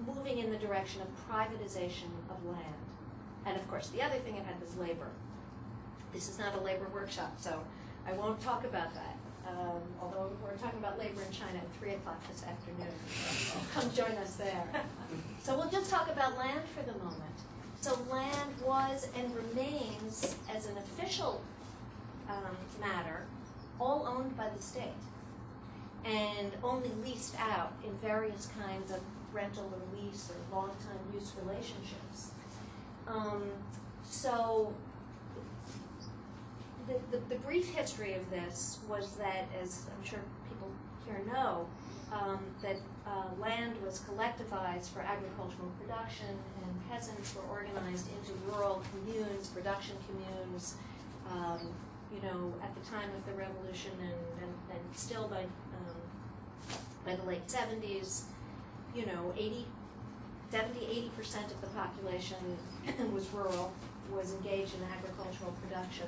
moving in the direction of privatization of land. And of course, the other thing it had was labor. This is not a labor workshop, so I won't talk about that. Although we're talking about labor in China at 3 o'clock this afternoon. Come join us there. So we'll just talk about land for the moment. So land was and remains, as an official matter, all owned by the state and only leased out in various kinds of rental or lease or long-time use relationships. So the brief history of this was that, as I'm sure people here know, that land was collectivized for agricultural production, and peasants were organized into rural communes, production communes, you know, at the time of the revolution, and still by the late 70s, you know, 70–80% of the population was rural, was engaged in agricultural production.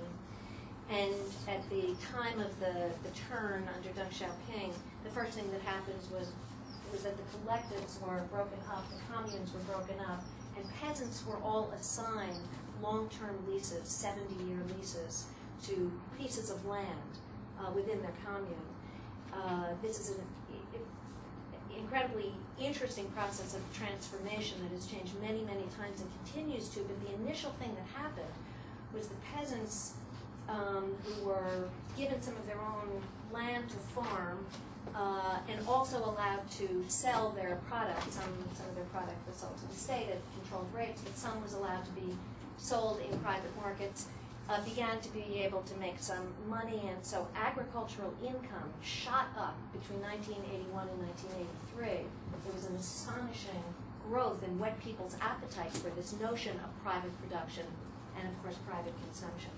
And at the time of the turn under Deng Xiaoping, the first thing that happened was that the collectives were broken up, the communes were broken up, and peasants were all assigned long-term leases, 70-year leases, to pieces of land within their commune. This is an incredibly interesting process of transformation that has changed many, many times and continues to, but the initial thing that happened was the peasants who were given some of their own land to farm and also allowed to sell their products. Some of their product was sold to the state at controlled rates, but some was allowed to be sold in private markets, began to be able to make some money, and so agricultural income shot up between 1981 and 1983. There was an astonishing growth in wet people's appetite for this notion of private production and, of course, private consumption.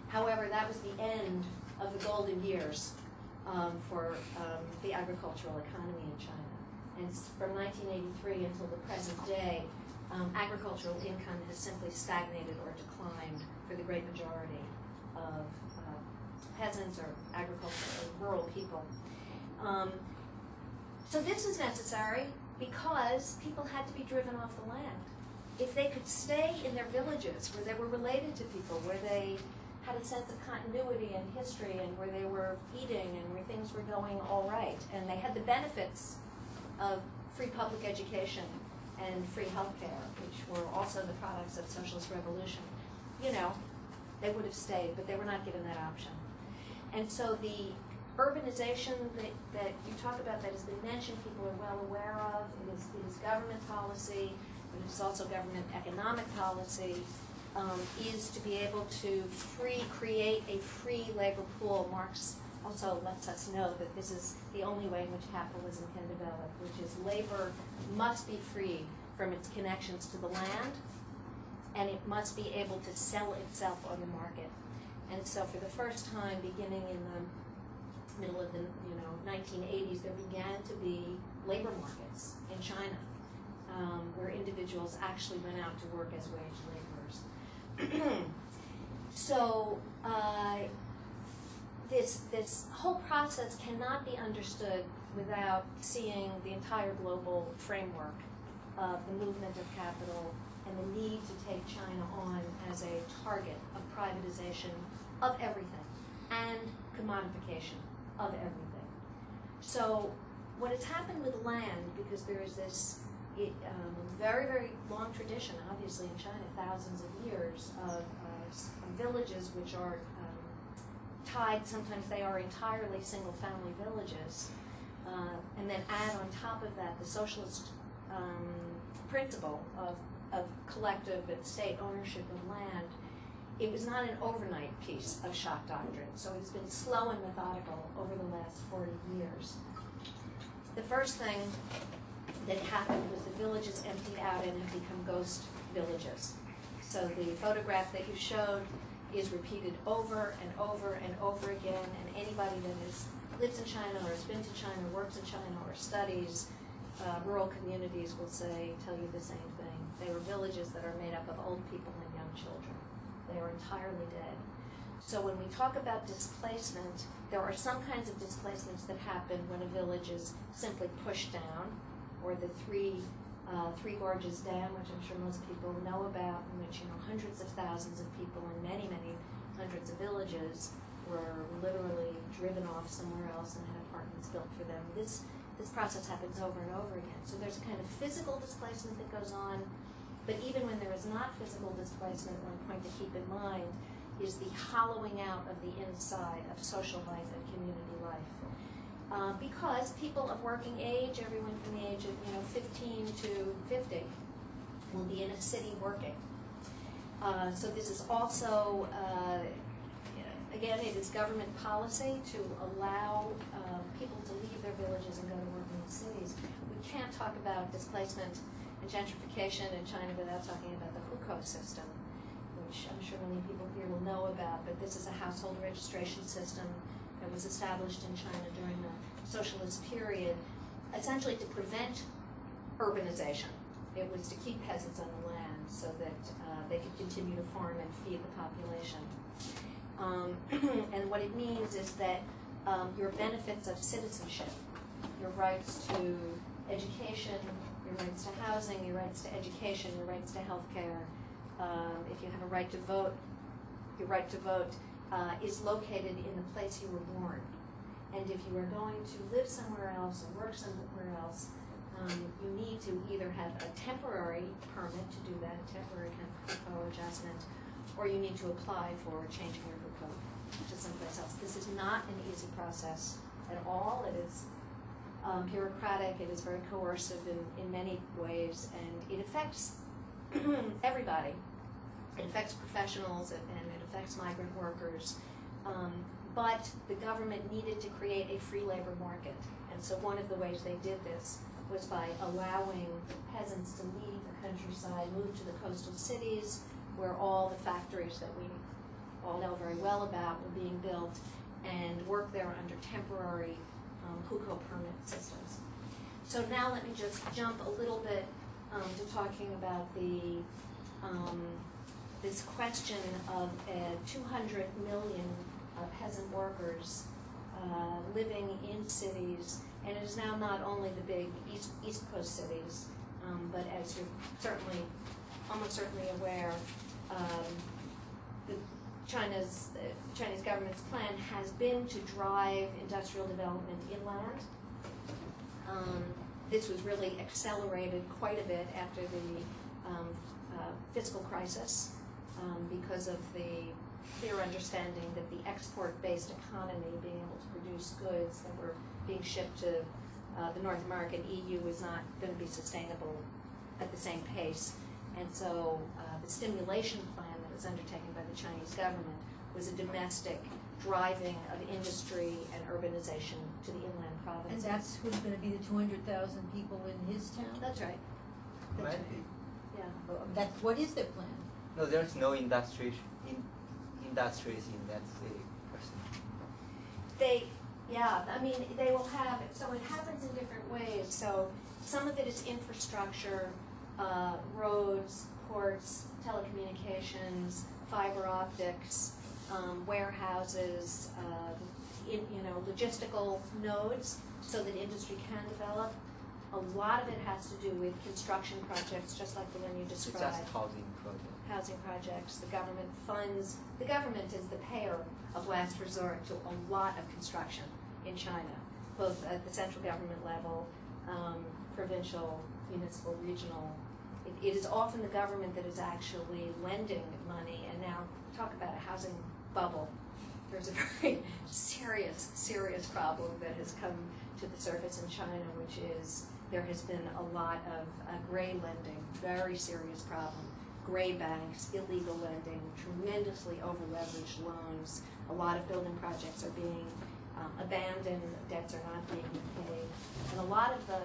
However, that was the end of the golden years for the agricultural economy in China. And from 1983 until the present day, agricultural income has simply stagnated or declined for the great majority of peasants or agricultural or rural people. So this is necessary because people had to be driven off the land. If they could stay in their villages where they were related to people, where they had a sense of continuity and history, and where they were eating and where things were going all right, and they had the benefits of free public education and free health care, which were also the products of socialist revolution, you know, they would have stayed, but they were not given that option. And so the urbanization that you talk about that has been mentioned, people are well aware of. It is government policy, but it's also government economic policy, is to be able to create a free labor pool. Marx also lets us know that this is the only way in which capitalism can develop, which is labor must be free from its connections to the land, and it must be able to sell itself on the market. And so for the first time, beginning in the middle of the 1980s, there began to be labor markets in China, where individuals actually went out to work as wage laborers. So this whole process cannot be understood without seeing the entire global framework of the movement of capital and the need to take China on as a target of privatization of everything and commodification of everything. So what has happened with land, because there is this very, very long tradition, obviously in China, thousands of years of villages which are tied, sometimes they are entirely single-family villages, and then add on top of that the socialist principle of collective and state ownership of land. It was not an overnight piece of shock doctrine, so it has been slow and methodical over the last 40 years. The first thing that happened was the villages emptied out and have become ghost villages. So the photograph that you showed is repeated over and over and over again, and anybody that lives in China or has been to China, works in China, or studies rural communities will tell you the same thing. They were villages that are made up of old people and young children. They are entirely dead. So when we talk about displacement, there are some kinds of displacements that happen when a village is simply pushed down, or the Three Gorges Dam, which I'm sure most people know about, in which hundreds of thousands of people in many, many hundreds of villages were literally driven off somewhere else and had apartments built for them. This process happens over and over again. So there's a kind of physical displacement that goes on, but even when there is not physical displacement, one point to keep in mind is the hollowing out of the inside of social life and community life. Because people of working age, everyone from the age of 15 to 50, will be in a city working. So this is also, again, it is government policy to allow people to leave their villages and go to work in the cities. We can't talk about displacement and gentrification in China without talking about the hukou system, which I'm sure many people here will know about, but this is a household registration system that was established in China during the socialist period, essentially to prevent urbanization. It was to keep peasants on the land so that they could continue to farm and feed the population. And what it means is that your benefits of citizenship, your rights to education, your rights to housing, your rights to education, your rights to health care, if you have a right to vote, your right to vote is located in the place you were born. And if you are going to live somewhere else or work somewhere else, you need to either have a temporary permit to do that, a temporary kind of hukou adjustment, or you need to apply for changing your hukou to someplace else. This is not an easy process at all. It is bureaucratic, it is very coercive in many ways, and it affects everybody. It affects professionals and it affects migrant workers. But the government needed to create a free labor market. And so one of the ways they did this was by allowing peasants to leave the countryside, move to the coastal cities, where all the factories that we all know very well about were being built, and work there under temporary hukou permit systems. So now let me just jump a little bit to talking about the this question of 200 million peasant workers living in cities, and it is now not only the big East Coast cities, but as you're almost certainly aware, the Chinese government's plan has been to drive industrial development inland. This was really accelerated quite a bit after the fiscal crisis because of the clear understanding that the export-based economy, being able to produce goods that were being shipped to the North American EU, was not going to be sustainable at the same pace. And so the stimulation plan that was undertaken by the Chinese government was a domestic driving of industry and urbanization to the inland provinces. And that's who's going to be the 200,000 people in his town? That's right. That's right. Yeah. What is their plan? No, there's no industries in that city. They will have it. So it happens in different ways. So some of it is infrastructure, roads, ports, telecommunications, fiber optics, warehouses, logistical nodes so that industry can develop. A lot of it has to do with construction projects, just like the one you described. It's just housing projects. Housing projects. The government funds. The government is the payer of last resort to a lot of construction in China, both at the central government level, provincial municipal, regional. It is often the government that is actually lending money, and now talk about a housing bubble. There's a very serious problem that has come to the surface in China, which is there has been a lot of gray lending, very serious problem. Gray banks, illegal lending, tremendously over-leveraged loans. A lot of building projects are being abandoned, debts are not being paid. And a lot of the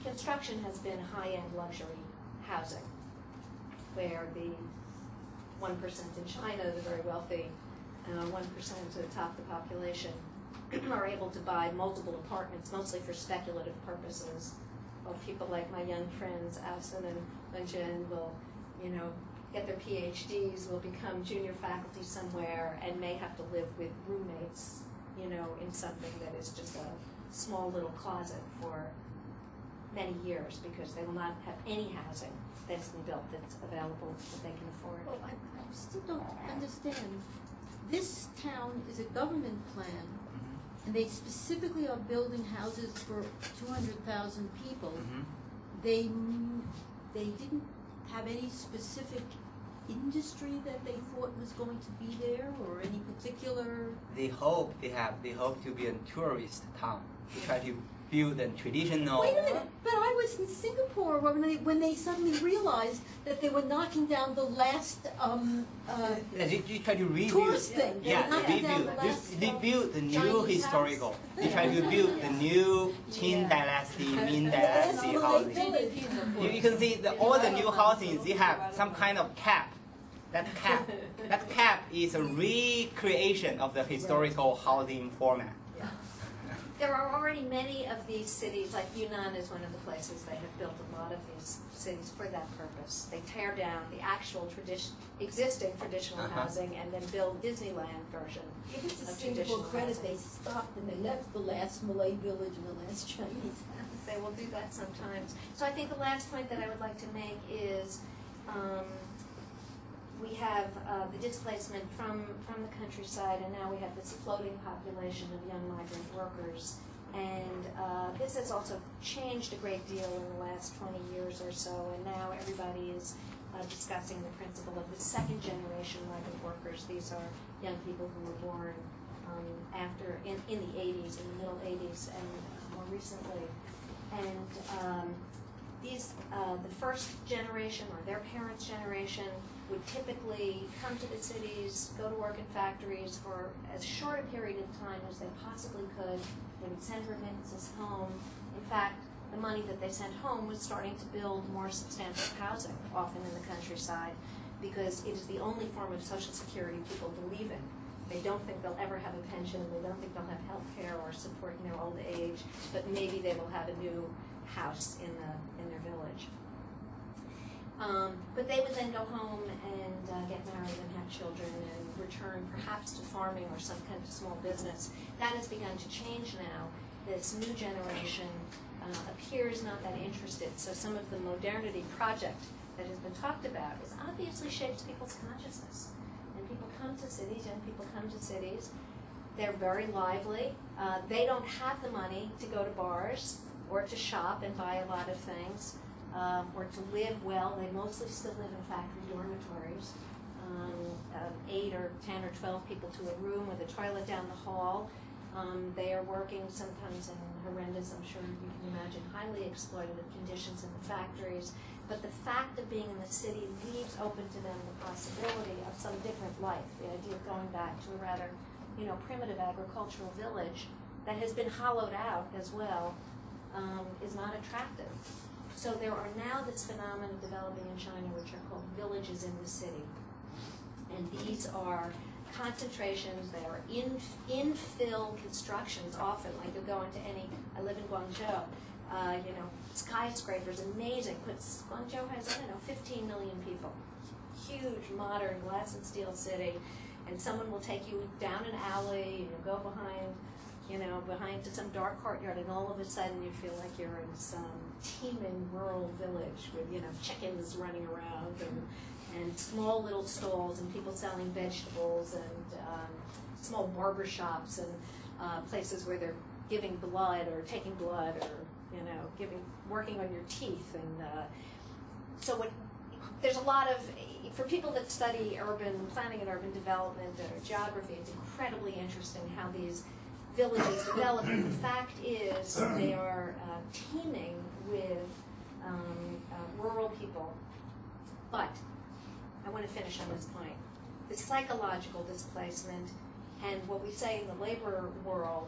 construction has been high-end luxury housing, where the 1% in China, the very wealthy, 1% to the top of the population, are able to buy multiple apartments, mostly for speculative purposes. While people like my young friends, Asen and Wenjin, will, get their PhDs, will become junior faculty somewhere, and may have to live with roommates, in something that is just a small little closet for many years, because they will not have any housing that's been built that's available that they can afford. Well, I still don't understand. This town is a government plan, and they specifically are building houses for 200,000 people. They didn't have any specific industry that they thought was going to be there, or any particular. They hope to be a tourist town. They try to build a traditional. Wait a minute! But I was in Singapore when they suddenly realized that they were knocking down the last They try to rebuild. tourist thing. Yeah, they build the new historical. They try to build the new Qing dynasty, Ming dynasty housing. You can see all the new housings. They have some kind of cap. That cap is a recreation of the historical housing format. There are already many of these cities, like Yunnan is one of the places they have built a lot of these cities for that purpose. They tear down the actual existing traditional housing and then build Disneyland version Give it to of Singapore traditional credit, housing. they stopped and they left the last Malay village and the last Chinese house. They will do that sometimes. So I think the last point that I would like to make is we have the displacement from the countryside, and now we have this floating population of young migrant workers. And this has also changed a great deal in the last 20 years or so, and now everybody is discussing the principle of the second generation migrant workers. These are young people who were born in the 80s, in the middle 80s, and more recently. And the first generation, or their parents' generation, would typically come to the cities, go to work in factories for as short a period of time as they possibly could. They would send remittances home. In fact, the money that they sent home was starting to build more substantial housing, often in the countryside, because it is the only form of Social Security people believe in. They don't think they'll ever have a pension, they don't think they'll have health care or support in their old age, but maybe they will have a new house in their village. But they would then go home and get married and have children and return perhaps to farming or some kind of small business. That has begun to change now. This new generation appears not that interested. So some of the modernity project that has been talked about is obviously shapes people's consciousness. And people come to cities, young people come to cities. They're very lively. They don't have the money to go to bars or to shop and buy a lot of things. Or to live well. They mostly still live in factory dormitories, 8 or 10 or 12 people to a room with a toilet down the hall. They are working sometimes in horrendous, I'm sure you can imagine, highly exploitative conditions in the factories. But the fact of being in the city leaves open to them the possibility of some different life. The idea of going back to a rather, primitive agricultural village that has been hollowed out as well is not attractive. So there are now this phenomenon developing in China which are called villages in the city. And these are concentrations, they are infill constructions often, like you go into I live in Guangzhou, skyscrapers, amazing, but Guangzhou has, 15 million people. Huge, modern, glass and steel city, and someone will take you down an alley, and you'll go behind to some dark courtyard, and all of a sudden you feel like you're in some teeming rural village with, chickens running around and small little stalls and people selling vegetables and small barber shops and places where they're giving blood or taking blood or working on your teeth, and there's a lot of, for people that study urban planning and urban development or geography, it's incredibly interesting how these villages develop. And the fact is, they are teeming with rural people. But I want to finish on this point. The psychological displacement and what we say in the labor world,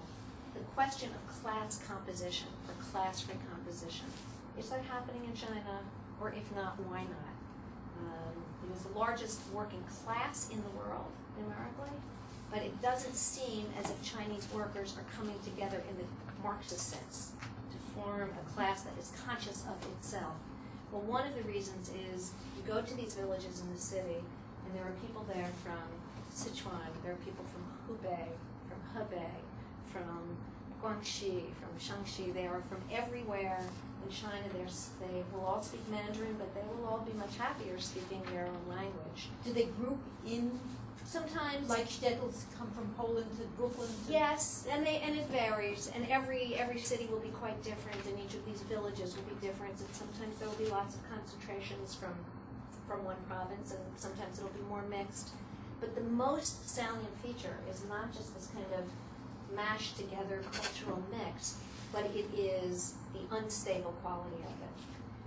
the question of class composition or class recomposition. Is that happening in China? Or if not, why not? It is the largest working class in the world, numerically, but it doesn't seem as if Chinese workers are coming together in the Marxist sense to form a class that is conscious of itself. Well, one of the reasons is you go to these villages in the city, and there are people there from Sichuan, there are people from Hubei, from Hebei, from Guangxi, from Shaanxi. They are from everywhere in China. They will all speak Mandarin, but they will all be much happier speaking their own language. Do they group in? Sometimes, like shtetls come from Poland to Brooklyn? Yes, and it varies, and every city will be quite different, and each of these villages will be different, and sometimes there will be lots of concentrations from one province, and sometimes it'll be more mixed. But the most salient feature is not just this kind of mashed together cultural mix, but it is the unstable quality of it.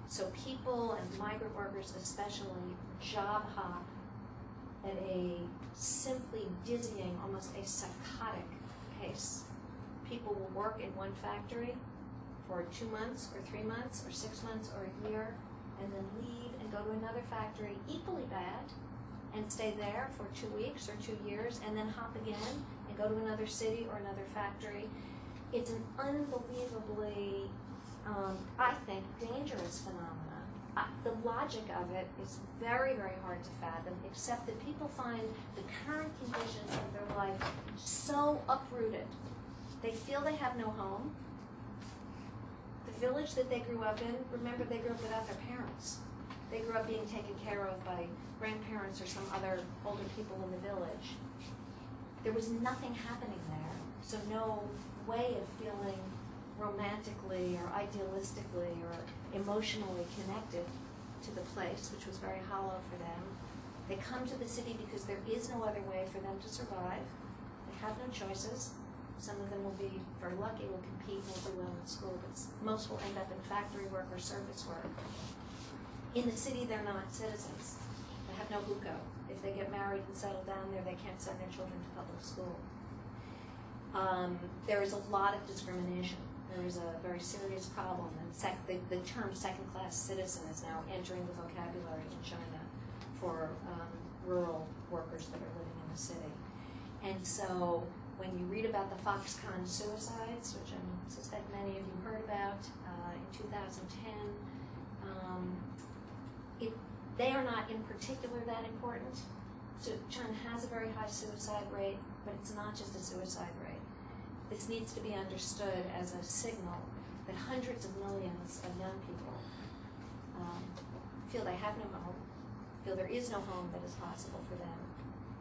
So people and migrant workers especially job hop at a simply dizzying, almost a psychotic pace. People will work in one factory for 2 months or 3 months or 6 months or a year, and then leave and go to another factory equally bad and stay there for 2 weeks or 2 years, and then hop again and go to another city or another factory. It's an unbelievably, I think, dangerous phenomenon. The logic of it is very, very hard to fathom, except that people find the current conditions of their life so uprooted. They feel they have no home. The village that they grew up in, remember, they grew up without their parents. They grew up being taken care of by grandparents or some other older people in the village. There was nothing happening there, so no way of feeling romantically or idealistically or emotionally connected to the place, which was very hollow for them. They come to the city because there is no other way for them to survive. They have no choices. Some of them will be very lucky, will compete, will do well in school, but most will end up in factory work or service work. In the city, they're not citizens. They have no hukou. If they get married and settle down there, they can't send their children to public school. There is a lot of discrimination. There is a very serious problem, and the term second-class citizen is now entering the vocabulary in China for rural workers that are living in the city. And so when you read about the Foxconn suicides, which I suspect many of you heard about in 2010, they are not in particular that important. So China has a very high suicide rate, but it's not just a suicide rate. This needs to be understood as a signal that hundreds of millions of young people feel they have no home, feel there is no home that is possible for them,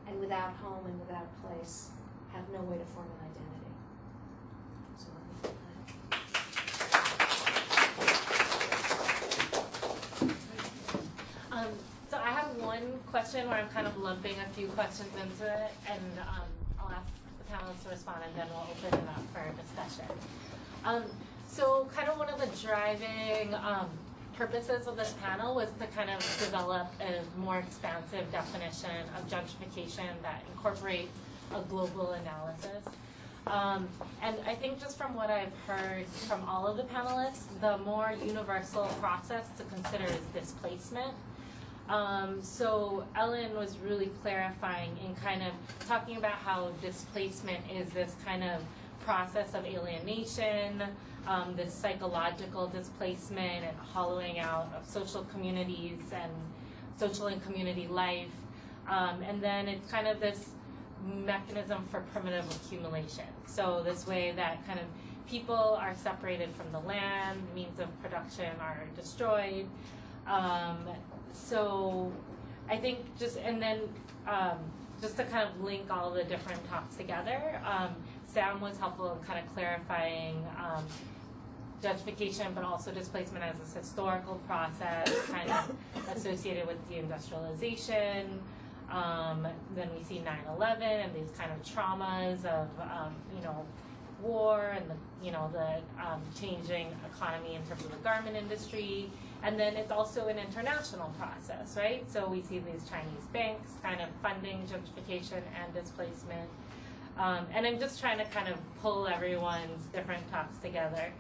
and without home and without place, have no way to form an identity. So let me do that. So I have one question where I'm kind of lumping a few questions into it, and I'll ask the panelists to respond, and then we'll open it up for discussion. So kind of one of the driving purposes of this panel was to kind of develop a more expansive definition of gentrification that incorporates a global analysis. And I think just from what I've heard from all of the panelists, the more universal process to consider is displacement. So Ellen was really clarifying in kind of talking about how displacement is this kind of process of alienation, this psychological displacement and hollowing out of social communities and social and community life. And then it's kind of this mechanism for primitive accumulation. So this way that kind of people are separated from the land, means of production are destroyed. So I think just to kind of link all the different talks together, Sam was helpful in kind of clarifying gentrification, but also displacement as this historical process, kind of associated with deindustrialization. Then we see 9/11 and these kind of traumas of war and the changing economy in terms of the garment industry. And then it's also an international process, right? So we see these Chinese banks kind of funding gentrification and displacement. And I'm just trying to kind of pull everyone's different talks together.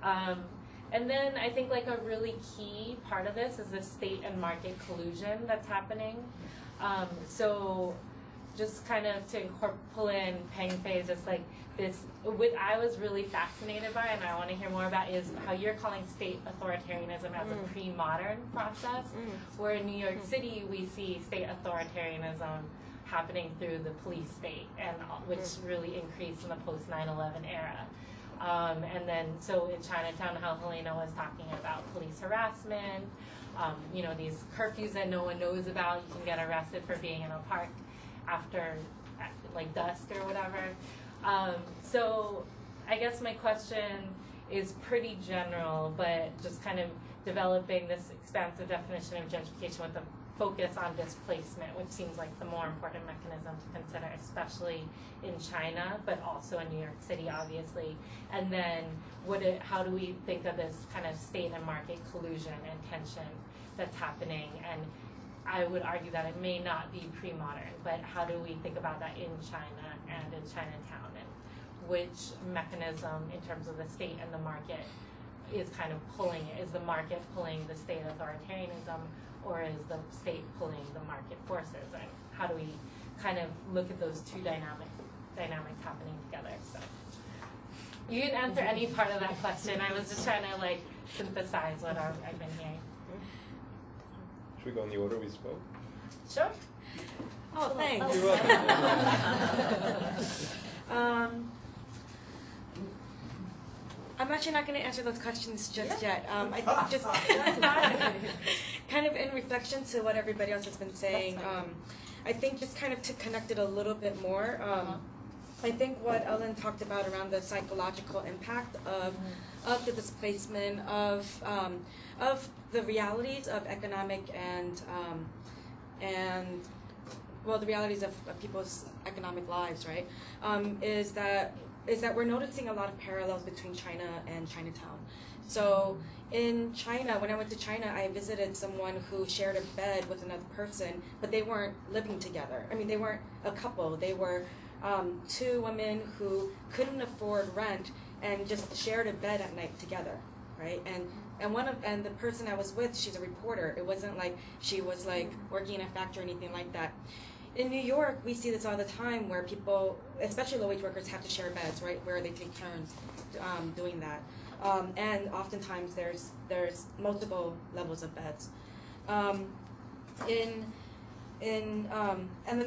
And then I think like a really key part of this is the state and market collusion that's happening. So just kind of to pull in Pengfei, just like this, what I was really fascinated by and I want to hear more about is how you're calling state authoritarianism as a pre-modern process, where in New York City we see state authoritarianism happening through the police state, and which really increased in the post 9/11 era. And then so in Chinatown, how Helena was talking about police harassment, these curfews that no one knows about. You can get arrested for being in a park after like dusk or whatever. So I guess my question is pretty general, but just kind of developing this expansive definition of gentrification with a focus on displacement, which seems like the more important mechanism to consider, especially in China, but also in New York City, obviously. And then how do we think of this kind of state and market collusion and tension that's happening? And I would argue that it may not be pre-modern, but how do we think about that in China and in Chinatown? And which mechanism in terms of the state and the market is kind of pulling it? Is the market pulling the state authoritarianism, or is the state pulling the market forces? And how do we kind of look at those two dynamics happening together? So you didn't answer any part of that question. I was just trying to like synthesize what I've been hearing. Should we go in the order we spoke? Sure. Oh, thanks. You're welcome. I'm actually not going to answer those questions just yet. I think just kind of in reflection to what everybody else has been saying, I think just kind of to connect it a little bit more, I think what Ellen talked about around the psychological impact of the displacement, of the realities of economic and well, the realities of people's economic lives, right, is that we're noticing a lot of parallels between China and Chinatown. So in China, when I went to China, I visited someone who shared a bed with another person, but they weren't living together. I mean, they weren't a couple. They were two women who couldn't afford rent and just shared a bed at night together, right? And the person I was with, she's a reporter. It wasn't like she was like working in a factory or anything like that. In New York, we see this all the time where people, especially low-wage workers, have to share beds, right, where they take turns doing that. And oftentimes there's multiple levels of beds. And then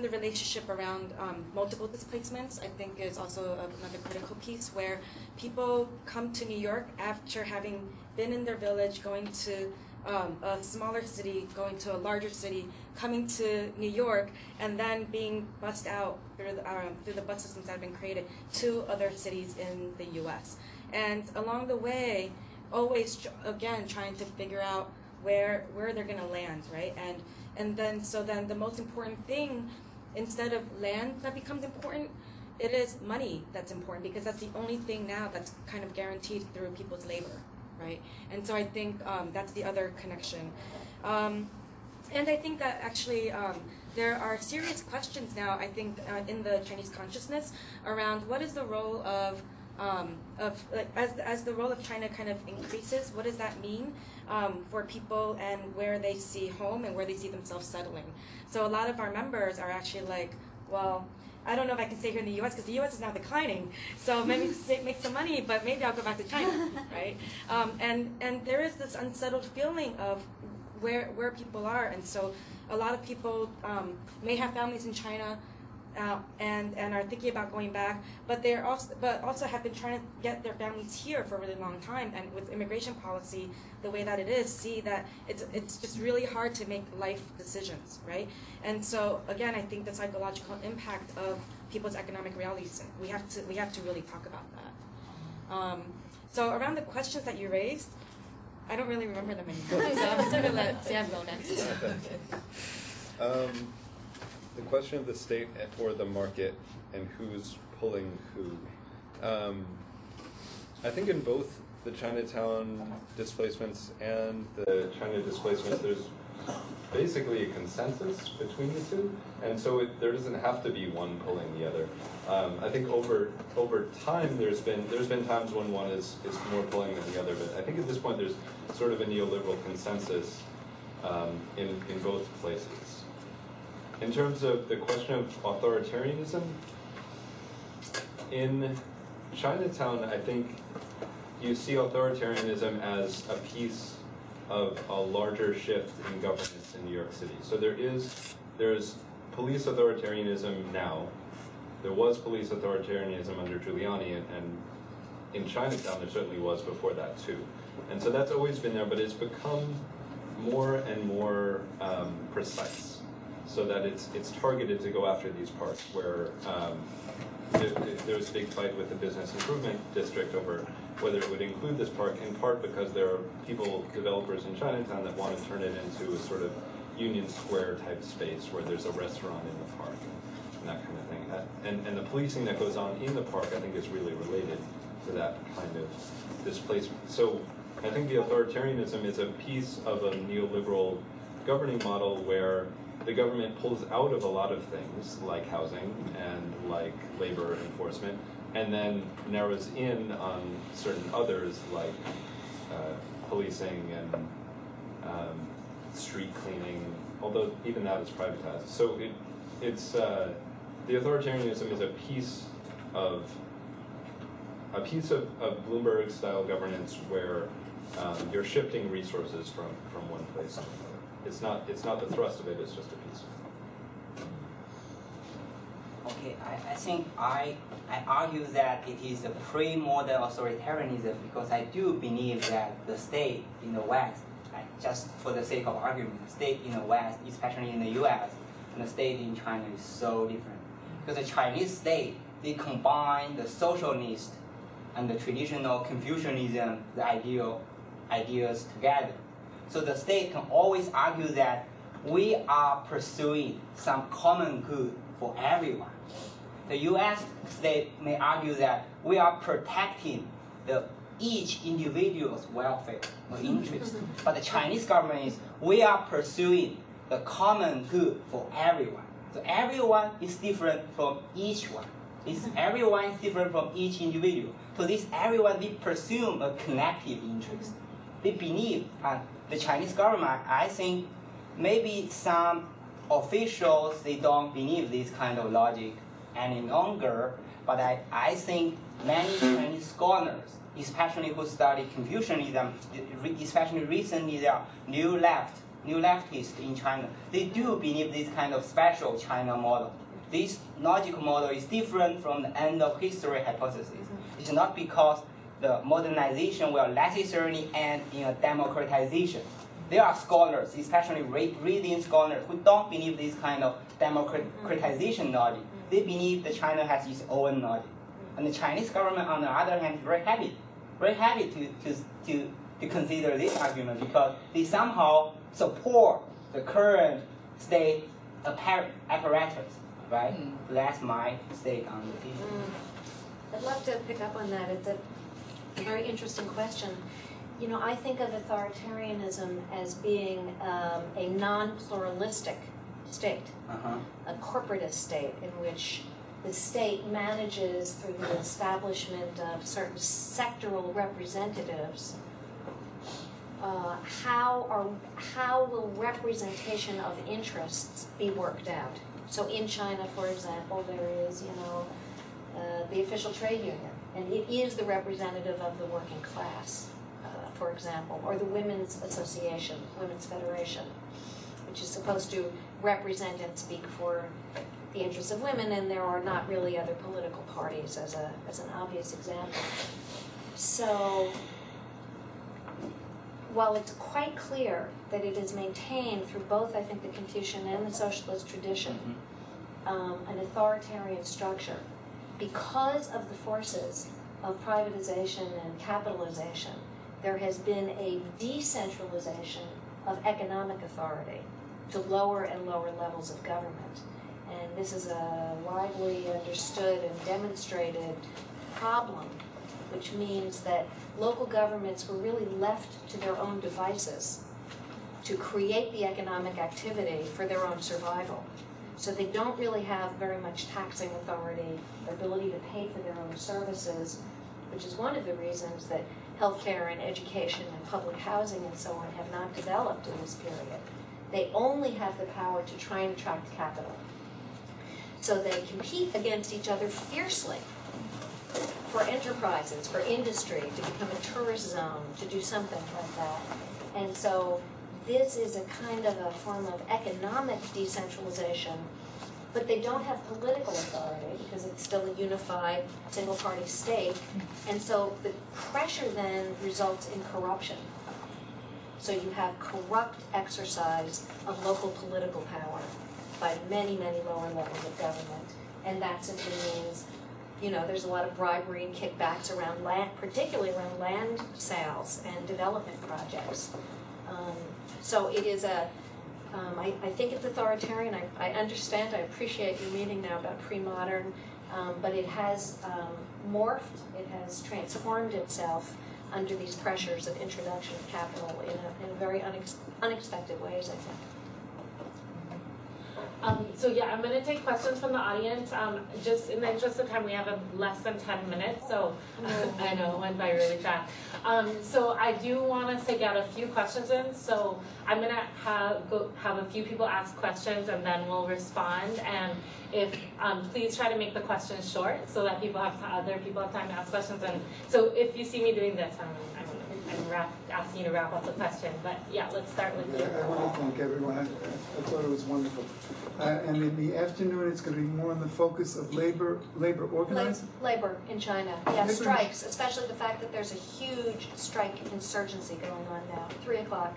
the relationship around multiple displacements, I think, is also another critical piece, where people come to New York after having been in their village, going to a smaller city, going to a larger city, coming to New York, and then being bussed out through the bus systems that have been created to other cities in the U.S. And along the way, always, again, trying to figure out where they're going to land, right? And then the most important thing, instead of land that becomes important, it is money that's important, because that's the only thing now that's kind of guaranteed through people's labor, right? And so I think that's the other connection. And I think that actually there are serious questions now, I think, in the Chinese consciousness around what is the role of like, as the role of China kind of increases, what does that mean for people and where they see home and where they see themselves settling? So a lot of our members are actually like, well, I don't know if I can stay here in the U.S. because the U.S. is now declining, so maybe make some money, but maybe I'll go back to China, right? And there is this unsettled feeling of where people are, and so a lot of people may have families in China and are thinking about going back, but also have been trying to get their families here for a really long time, and with immigration policy the way that it is, see that it's just really hard to make life decisions, right? And so again, I think the psychological impact of people's economic realities, we have to really talk about that. So around the questions that you raised, I don't really remember them anymore. So I'm just going to let Sam go next. The question of the state or the market and who's pulling who. I think in both the Chinatown displacements and the China displacements, there's basically a consensus between the two, and so there doesn't have to be one pulling the other. I think over time there's been times when one is more pulling than the other, but I think at this point there's sort of a neoliberal consensus in both places. In terms of the question of authoritarianism, in Chinatown, I think you see authoritarianism as a piece of a larger shift in governance in New York City. So there's police authoritarianism now. There was police authoritarianism under Giuliani, and in Chinatown there certainly was before that too. And so that's always been there, but it's become more and more precise, so that it's targeted to go after these parts where there was a big fight with the business improvement district over whether it would include this park, in part because there are developers in Chinatown that want to turn it into a sort of Union Square type space where there's a restaurant in the park and that kind of thing. And the policing that goes on in the park, I think, is really related to that kind of displacement. So I think the authoritarianism is a piece of a neoliberal governing model where the government pulls out of a lot of things like housing and like labor enforcement, and then narrows in on certain others like policing and street cleaning, although even that is privatized. So it's the authoritarianism is a piece of Bloomberg-style governance where you're shifting resources from one place to another. It's not the thrust of it, it's just a piece. Okay, I think I argue that it is a pre-modern authoritarianism because I do believe that the state in the West, just for the sake of argument, the state in the West, especially in the US, and the state in China is so different. Because the Chinese state, they combine the socialist and the traditional Confucianism, the ideas together. So the state can always argue that we are pursuing some common good for everyone. The US state may argue that we are protecting each individual's welfare or interest. But the Chinese government is, we are pursuing the common good for everyone. So everyone is different from each one. Everyone is different from each individual. So this everyone, they pursue a collective interest. They believe, the Chinese government, I think, maybe some officials, they don't believe this kind of logic any longer, but I think many Chinese scholars, especially who study Confucianism, especially recently there are new leftists in China, they do believe this kind of special China model. This logical model is different from the end of history hypothesis. It's not because the modernization will necessarily end in a democratization. There are scholars, especially reading scholars, who don't believe this kind of democratization logic. They believe that China has its own logic. And the Chinese government, on the other hand, is very happy to consider this argument because they somehow support the current state apparatus, right? That's my stake on the issue. I'd love to pick up on that. It's a very interesting question. You know, I think of authoritarianism as being a non-pluralistic state, a corporatist state in which the state manages through the establishment of certain sectoral representatives. How will representation of interests be worked out? So in China, for example, there is, the official trade union, and it is the representative of the working class, for example, or the Women's Association, Women's Federation, which is supposed to represent and speak for the interests of women, and there are not really other political parties as an obvious example. So while it's quite clear that it is maintained through both, I think, the Confucian and the socialist tradition, an authoritarian structure, because of the forces of privatization and capitalization, there has been a decentralization of economic authority to lower and lower levels of government. And this is a widely understood and demonstrated problem, which means that local governments were really left to their own devices to create the economic activity for their own survival. So they don't really have very much taxing authority, the ability to pay for their own services, which is one of the reasons that healthcare and education and public housing and so on have not developed in this period. They only have the power to try and attract capital. So they compete against each other fiercely for enterprises, for industry, to become a tourist zone, to do something like that. And so this is a kind of a form of economic decentralization, but they don't have political authority because it's still a unified single-party state. And so the pressure then results in corruption. So you have corrupt exercise of local political power by many, many lower levels of government. And that simply means, you know, there's a lot of bribery and kickbacks around land, particularly around land sales and development projects. So it is I think it's authoritarian. I understand, I appreciate your meaning now about pre-modern, but it has morphed, it has transformed itself under these pressures of introduction of capital in very unexpected ways, I think. So yeah, I'm going to take questions from the audience. Just in the interest of time, we have less than 10 minutes, so I know it went by really fast. So I do want us to get a few questions in. So I'm going to have a few people ask questions, and then we'll respond. And if please try to make the questions short, so that other people have time to ask questions. And so if you see me doing this, I'm asking you to wrap up the question. But yeah, let's start with you. I want to thank everyone. I thought it was wonderful. And in the afternoon, it's going to be more on the focus of labor organizing? Labor in China. Yeah, strikes, especially the fact that there's a huge strike insurgency going on now, 3 o'clock.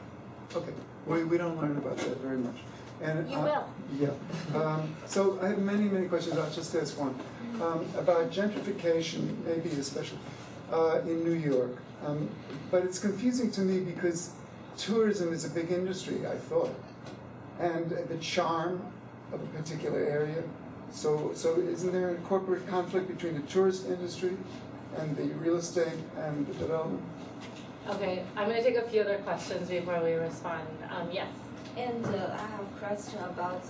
Okay. We don't learn about that very much. And, you will. Yeah. So I have many, many questions. I'll just ask one. About gentrification, maybe especially in New York. But it's confusing to me because tourism is a big industry, I thought. And the charm of a particular area. So isn't there a corporate conflict between the tourist industry and the real estate and the development? Okay, I'm going to take a few other questions before we respond. Yes? And I have a question about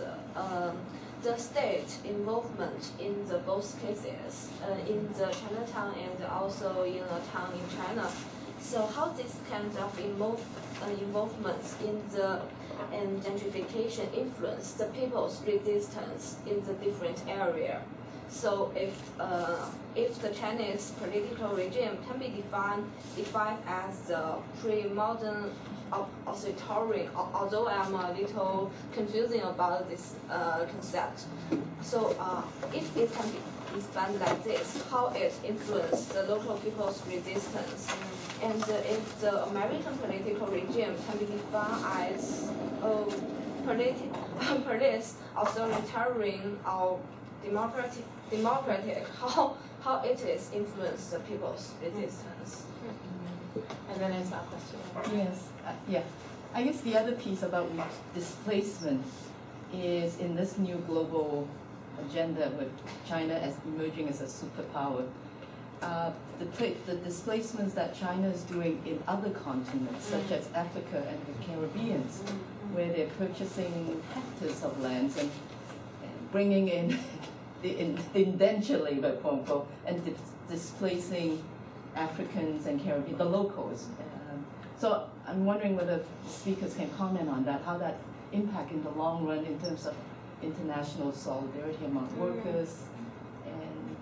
the state involvement in the both cases, in the Chinatown and also in a town in China. So how this kind of involvements in the gentrification influence the people's resistance in the different area. So if the Chinese political regime can be defined as the pre-modern authoritarian, although I'm a little confusing about this concept. So if it can be defined like this, how it influences the local people's resistance? And if the American political regime can be defined as police authoritarian or democratic, how it is influence the people's resistance? And then it's that question. Yes, yeah. I guess the other piece about displacement is in this new global agenda with China as emerging as a superpower. The displacements that China is doing in other continents, such as Africa and the Caribbean, where they're purchasing hectares of lands and bringing in the indenture labor, quote unquote, and displacing Africans and Caribbean, the locals. So I'm wondering whether speakers can comment on that, how that impact in the long run in terms of international solidarity among workers and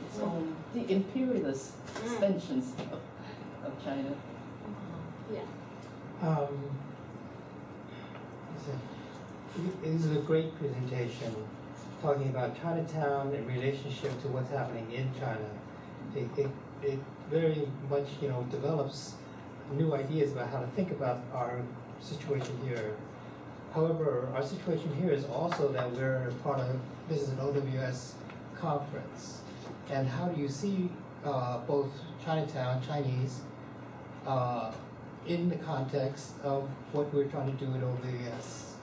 its own, the imperialist expansions of China. Yeah. It is a great presentation talking about Chinatown in relationship to what's happening in China. It very much, develops new ideas about how to think about our situation here. However, our situation here is also that we're part of, this is an OWS conference. And how do you see both Chinatown, Chinese, in the context of what we're trying to do in OBS.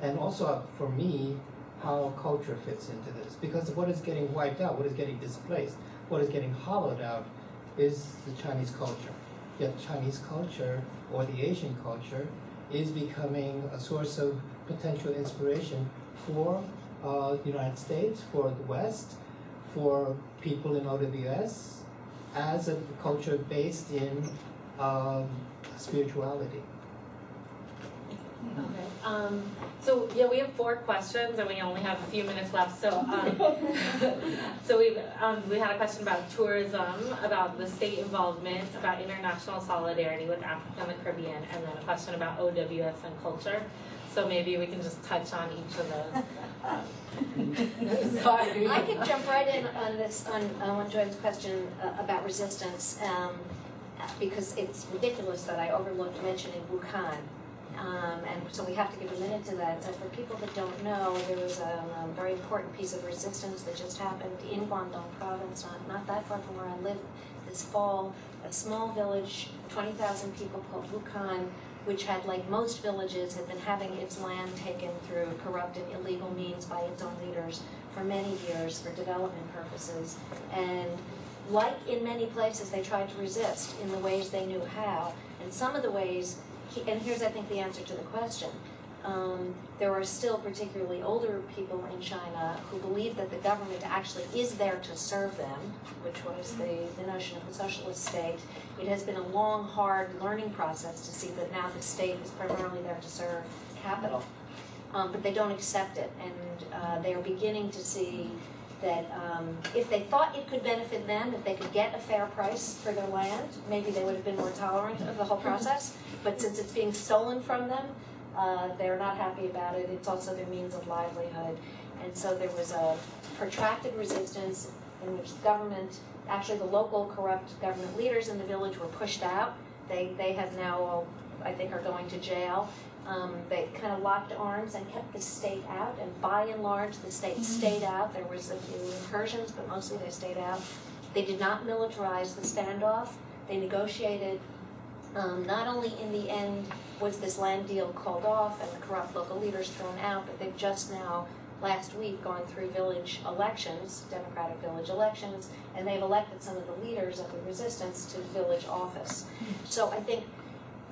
And also, for me, how culture fits into this. Because what is getting wiped out, what is getting displaced, what is getting hollowed out is the Chinese culture. Yet Chinese culture, or the Asian culture, is becoming a source of potential inspiration for the United States, for the West, for people in OWS, as a culture based in spirituality. Okay. So yeah, we have 4 questions, and we only have a few minutes left. So, so we had a question about tourism, about the state involvement, about international solidarity with Africa and the Caribbean, and then a question about OWS and culture. So maybe we can just touch on each of those. Sorry. I could jump right in on this, on Joanne's question about resistance, because it's ridiculous that I overlooked mentioning Wuhan. And so we have to give a minute to that. So for people that don't know, there was a very important piece of resistance that just happened in Guangdong province, not that far from where I live, this fall. A small village, 20,000 people, called Wuhan, which had, like most villages, had been having its land taken through corrupt and illegal means by its own leaders for many years for development purposes. And like in many places, they tried to resist in the ways they knew how. And some of the ways, and here's, I think, the answer to the question. There are still particularly older people in China who believe that the government actually is there to serve them, which was the notion of the socialist state. It has been a long, hard learning process to see that now the state is primarily there to serve capital. But they don't accept it, and they are beginning to see that if they thought it could benefit them, if they could get a fair price for their land, maybe they would have been more tolerant of the whole process. But since it's being stolen from them, they're not happy about it. It's also their means of livelihood. And so there was a protracted resistance in which the government, actually the local corrupt government leaders in the village were pushed out. They have now, I think, are going to jail. They kind of locked arms and kept the state out, and by and large the state stayed out. There was a few incursions, but mostly they stayed out. They did not militarize the standoff. They negotiated. Not only in the end was this land deal called off and the corrupt local leaders thrown out, but they've just now, last week, gone through village elections, democratic village elections, and they've elected some of the leaders of the resistance to village office. So I think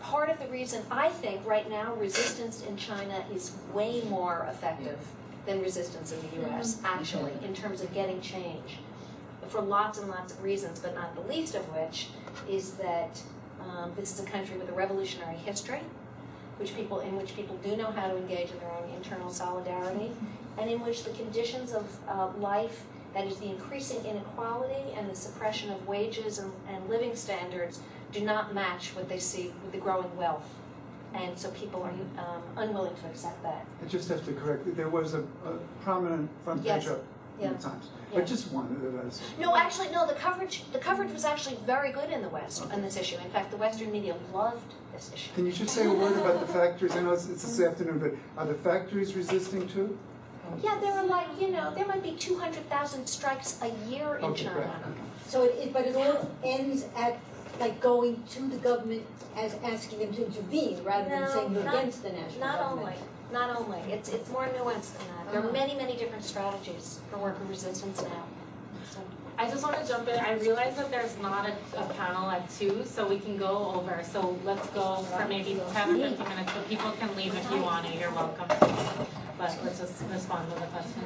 part of the reason, I think right now resistance in China is way more effective than resistance in the US, actually, in terms of getting change, for lots and lots of reasons, but not the least of which is that this is a country with a revolutionary history, in which people do know how to engage in their own internal solidarity, and in which the conditions of life, that is the increasing inequality and the suppression of wages and living standards, do not match what they see with the growing wealth. And so people are unwilling to accept that. I just have to correct you. There was a prominent front page up in the Times, but just one. No, actually, no. The coverage was actually very good in the West on this issue. In fact, the Western media loved this issue. Can you just say a word about the factories? I know it's this afternoon, but are the factories resisting too? Yeah, there are like, there might be 200,000 strikes a year in China. Right. So but it all ends at like going to the government as asking them to intervene rather than saying you're against the national government. Not only. It's more nuanced than that. There are many, many different strategies for worker resistance now. So. I just want to jump in. I realize that there's not a panel at 2, so we can go over. So let's go for maybe 10 or 15 minutes, but people can leave if you want to. You're welcome. But let's just respond to the question.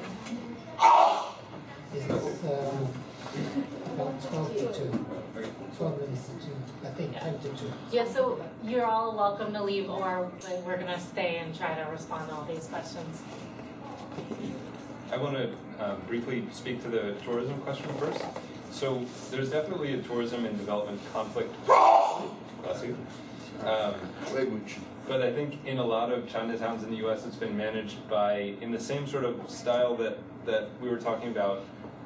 About 12 to 2. 12 minutes to 2. I think 10 to 2. Yeah, so you're all welcome to leave, or we're going to stay and try to respond to all these questions. I want to briefly speak to the tourism question first. So there's definitely a tourism and development conflict. Bless you. But I think in a lot of Chinatowns in the U.S., it's been managed in the same sort of style that we were talking about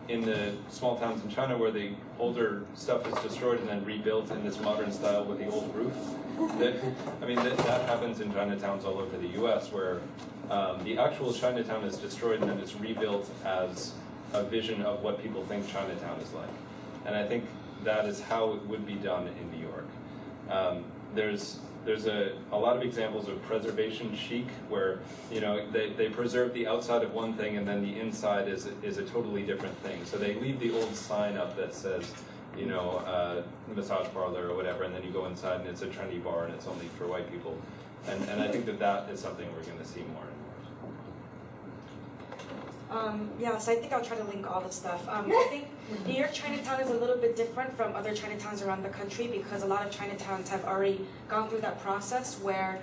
in the small towns in China, where the older stuff is destroyed and then rebuilt in this modern style with the old roof. That happens in Chinatowns all over the U.S., where the actual Chinatown is destroyed and then it's rebuilt as a vision of what people think Chinatown is like. And I think that is how it would be done in New York. There's a lot of examples of preservation chic where, you know, they preserve the outside of one thing and then the inside is a totally different thing. So they leave the old sign up that says, you know, massage parlor or whatever, and then you go inside and it's a trendy bar and it's only for white people. And I think that is something we're going to see more and more. Yeah, so I think I'll try to link all the stuff. I think New York Chinatown is a little bit different from other Chinatowns around the country because a lot of Chinatowns have already gone through that process where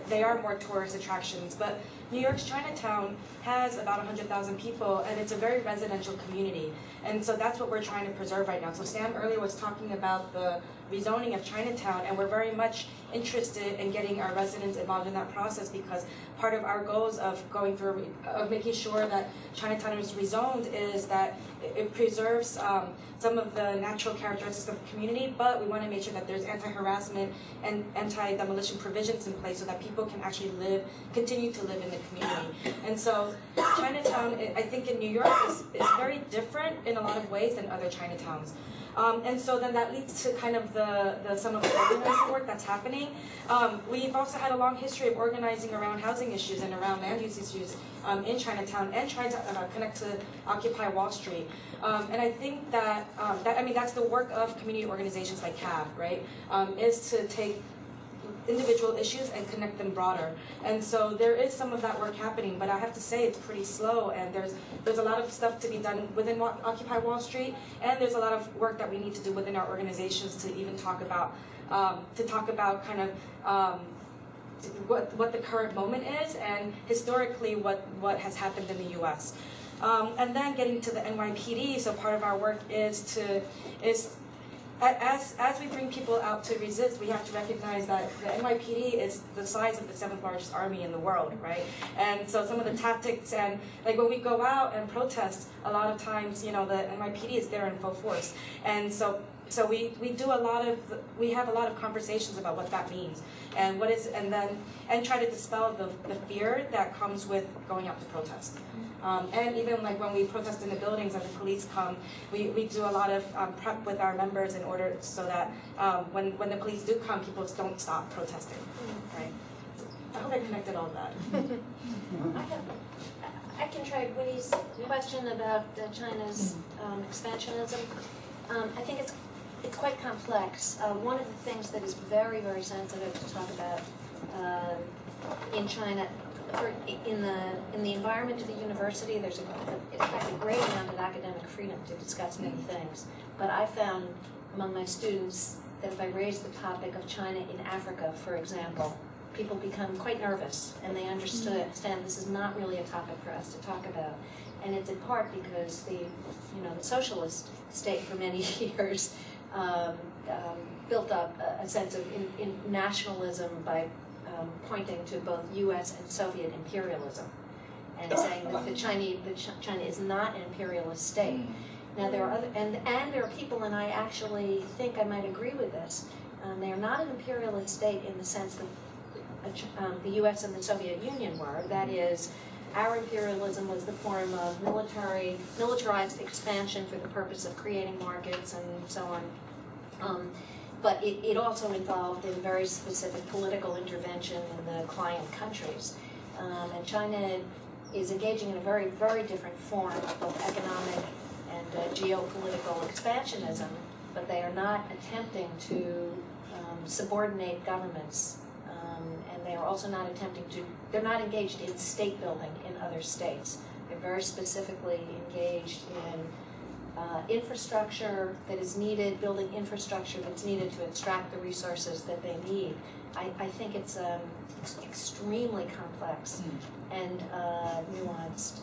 they are more tourist attractions. But New York's Chinatown has about 100,000 people, and it's a very residential community. And so that's what we're trying to preserve right now. So Sam earlier was talking about the rezoning of Chinatown, and we're very much interested in getting our residents involved in that process because part of our goals of going through, of making sure that Chinatown is rezoned is that it preserves some of the natural characteristics of the community, but we want to make sure that there's anti-harassment and anti-demolition provisions in place so that people can actually continue to live in the community. And so Chinatown, I think in New York, is very different in a lot of ways than other Chinatowns. And so then that leads to kind of some of the organizing work that's happening. We've also had a long history of organizing around housing issues and around land use issues in Chinatown and trying to connect to Occupy Wall Street. And I think that's the work of community organizations like CAV, right? Is to take individual issues and connect them broader. And so there is some of that work happening, but I have to say it's pretty slow, and there's a lot of stuff to be done within Occupy Wall Street, and there's a lot of work that we need to do within our organizations to even talk about kind of what the current moment is, and historically what has happened in the U.S. And then getting to the NYPD, so part of our work is as we bring people out to resist, we have to recognize that the NYPD is the size of the 7th largest army in the world, right? And so some of the tactics and like when we go out and protest, a lot of times, you know, the NYPD is there in full force. And so we have a lot of conversations about what that means and and try to dispel the fear that comes with going out to protest. And even like when we protest in the buildings and the police come, we do a lot of prep with our members in order so that when the police do come, people don't stop protesting, right? I hope I connected all of that. I can try Winnie's question about China's expansionism. I think it's quite complex. One of the things that is very, very sensitive to talk about in China, in the environment of the university, there's in fact a great amount of academic freedom to discuss many things. But I found among my students that if I raise the topic of China in Africa, for example, people become quite nervous, and they understand this is not really a topic for us to talk about. And it's in part because the socialist state for many years built up a sense of nationalism by pointing to both U.S. and Soviet imperialism, and saying that China is not an imperialist state. Now there are there are people, and I actually think I might agree with this. They are not an imperialist state in the sense that the U.S. and the Soviet Union were. That is, our imperialism was the form of militarized expansion for the purpose of creating markets and so on. But it also involved in very specific political intervention in the client countries. And China is engaging in a very, very different form of both economic and geopolitical expansionism, but they are not attempting to subordinate governments. And they are also not they're not engaged in state building in other states. They're very specifically engaged in infrastructure that is needed, building infrastructure that's needed to extract the resources that they need. I think it's extremely complex and nuanced,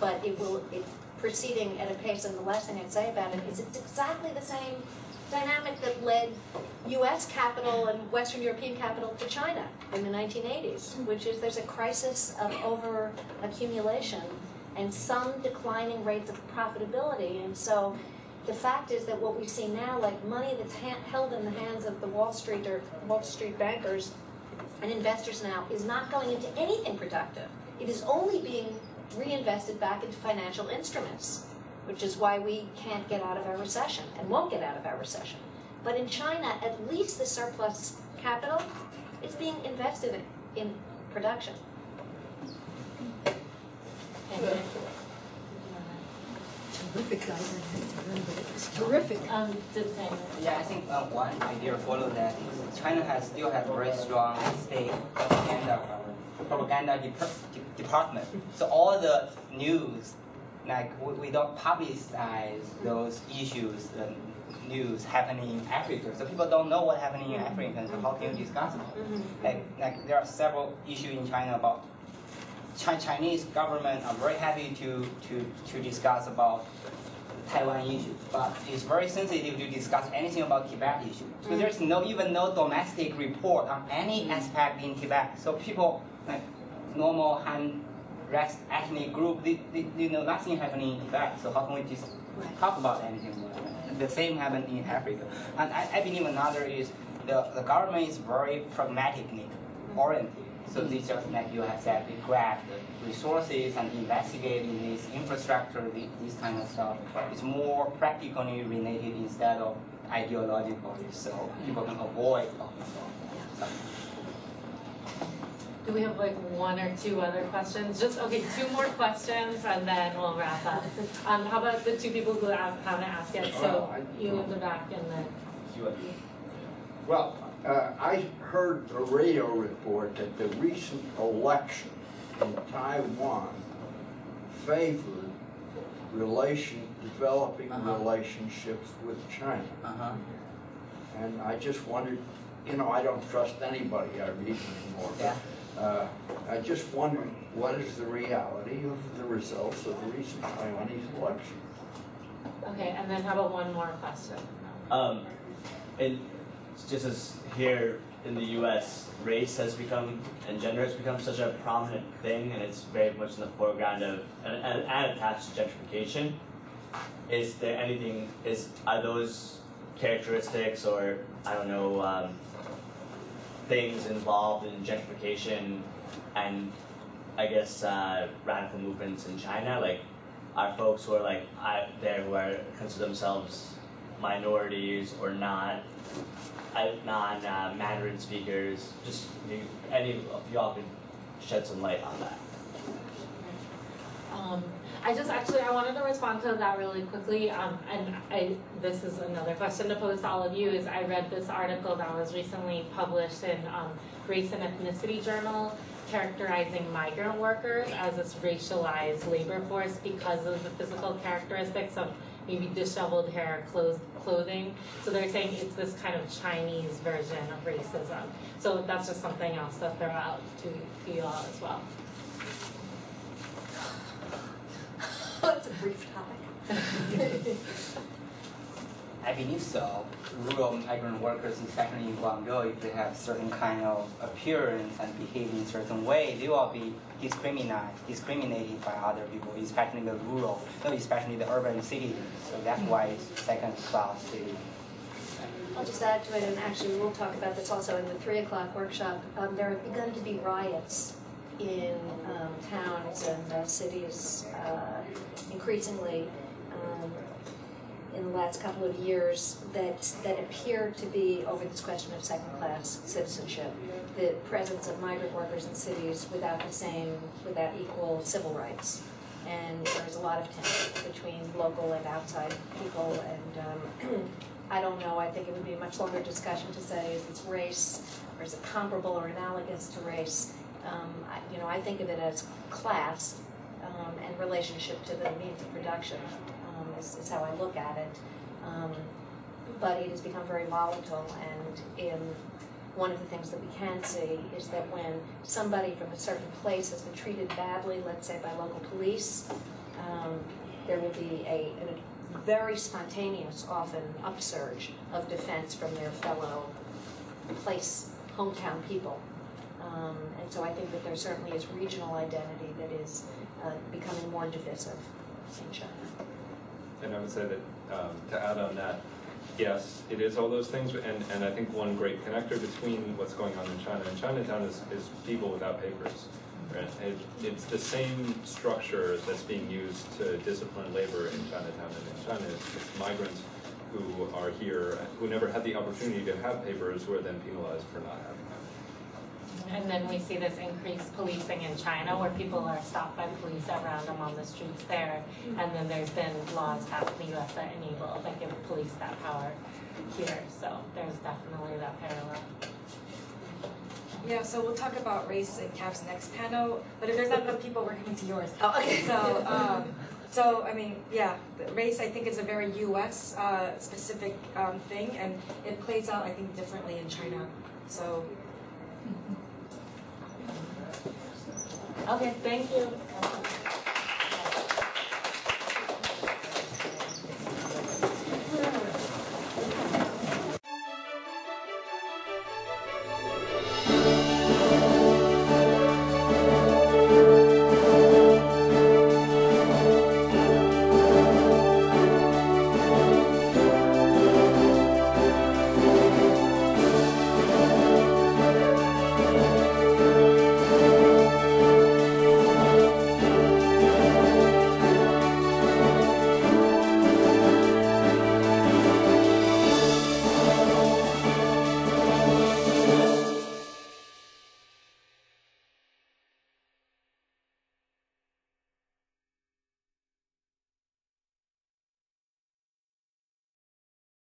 but it's proceeding at a pace, and the last thing I'd say about it is it's exactly the same dynamic that led U.S. capital and Western European capital to China in the 1980s, which is there's a crisis of over-accumulation and some declining rates of profitability. And so the fact is that what we see now, like money that's held in the hands of the Wall Street bankers and investors now, is not going into anything productive. It is only being reinvested back into financial instruments. which is why we can't get out of our recession and won't get out of our recession. But in China, at least the surplus capital is being invested in production. Terrific guys, but it was terrific. Yeah, I think one idea to follow that is China still has very strong state propaganda department. So all the news, like we don't publicize those issues, news happening in Africa. So people don't know what's happening in Africa. So how can you discuss it? Like there are several issues in China about Chinese government are very happy to discuss about Taiwan issue, but it's very sensitive to discuss anything about Tibet issue. So there's even no domestic report on any aspect in Tibet. So people, like normal Han rest ethnic group, they know nothing happening in Tibet. So how can we just talk about anything? The same happened in Africa. And I believe another is the government is very pragmatically oriented. So they just, like you have said, they grab the resources and investigate in this infrastructure, this kind of stuff. It's more practically related instead of ideological, so people can avoid all this stuff. Do we have like one or two other questions? Just, okay, two more questions and then we'll wrap up. How about the two people who haven't asked yet? So you in the back and then you. Well, I heard a radio report that the recent election in Taiwan favored developing relationships with China. And I just wondered, you know, I don't trust anybody I read anymore, but I just wondered what is the reality of the results of the recent Taiwanese election? Okay, and then how about one more question? And just as here in the U.S., race has become and gender has become such a prominent thing, and it's very much in the foreground of and attached to gentrification. Is there anything? Are those characteristics or I don't know things involved in gentrification and I guess radical movements in China? Like, are folks who are like who are consider themselves minorities or non-Mandarin speakers, just any of y'all could shed some light on that. I wanted to respond to that really quickly, this is another question to pose to all of you, is I read this article that was recently published in Race and Ethnicity Journal, characterizing migrant workers as this racialized labor force because of the physical characteristics of maybe disheveled hair, clothing. So they're saying it's this kind of Chinese version of racism. So that's just something else to throw out to you all as well. It's a brief topic. I believe so. Rural migrant workers, especially in Guangzhou, if they have certain kind of appearance and behave in a certain way, they will be discriminated by other people, especially the rural, especially the urban cities. So that's why it's second-class city. I'll just add to it, and actually we'll talk about this also in the 3 o'clock workshop. There have begun to be riots in towns and cities increasingly in the last couple of years that appear to be over this question of second-class citizenship, the presence of migrant workers in cities without equal civil rights. And there's a lot of tension between local and outside people, and I don't know, I think it would be a much longer discussion to say, is this race, or is it comparable or analogous to race? I think of it as class and relationship to the means of production is how I look at it. But it has become very volatile, and one of the things that we can see is that when somebody from a certain place has been treated badly, let's say by local police, there will be a very spontaneous, often upsurge of defense from their fellow hometown people. And so I think that there certainly is regional identity that is becoming more divisive in China. And I would say that to add on that, yes, it is all those things, and I think one great connector between what's going on in China and Chinatown is people without papers. Right? It's the same structure that's being used to discipline labor in Chinatown and in China. It's migrants who are here, who never had the opportunity to have papers, who are then penalized for not having them. And then we see this increased policing in China where people are stopped by police at random on the streets there. And then there's been laws passed in the US that give police that power here. So there's definitely that parallel. Yeah, so we'll talk about race in Cav's next panel, but if there's not enough people, we're coming to yours. Oh, okay. So I mean, yeah, race I think is a very U.S. Specific thing, and it plays out I think differently in China. So. Okay, thank you.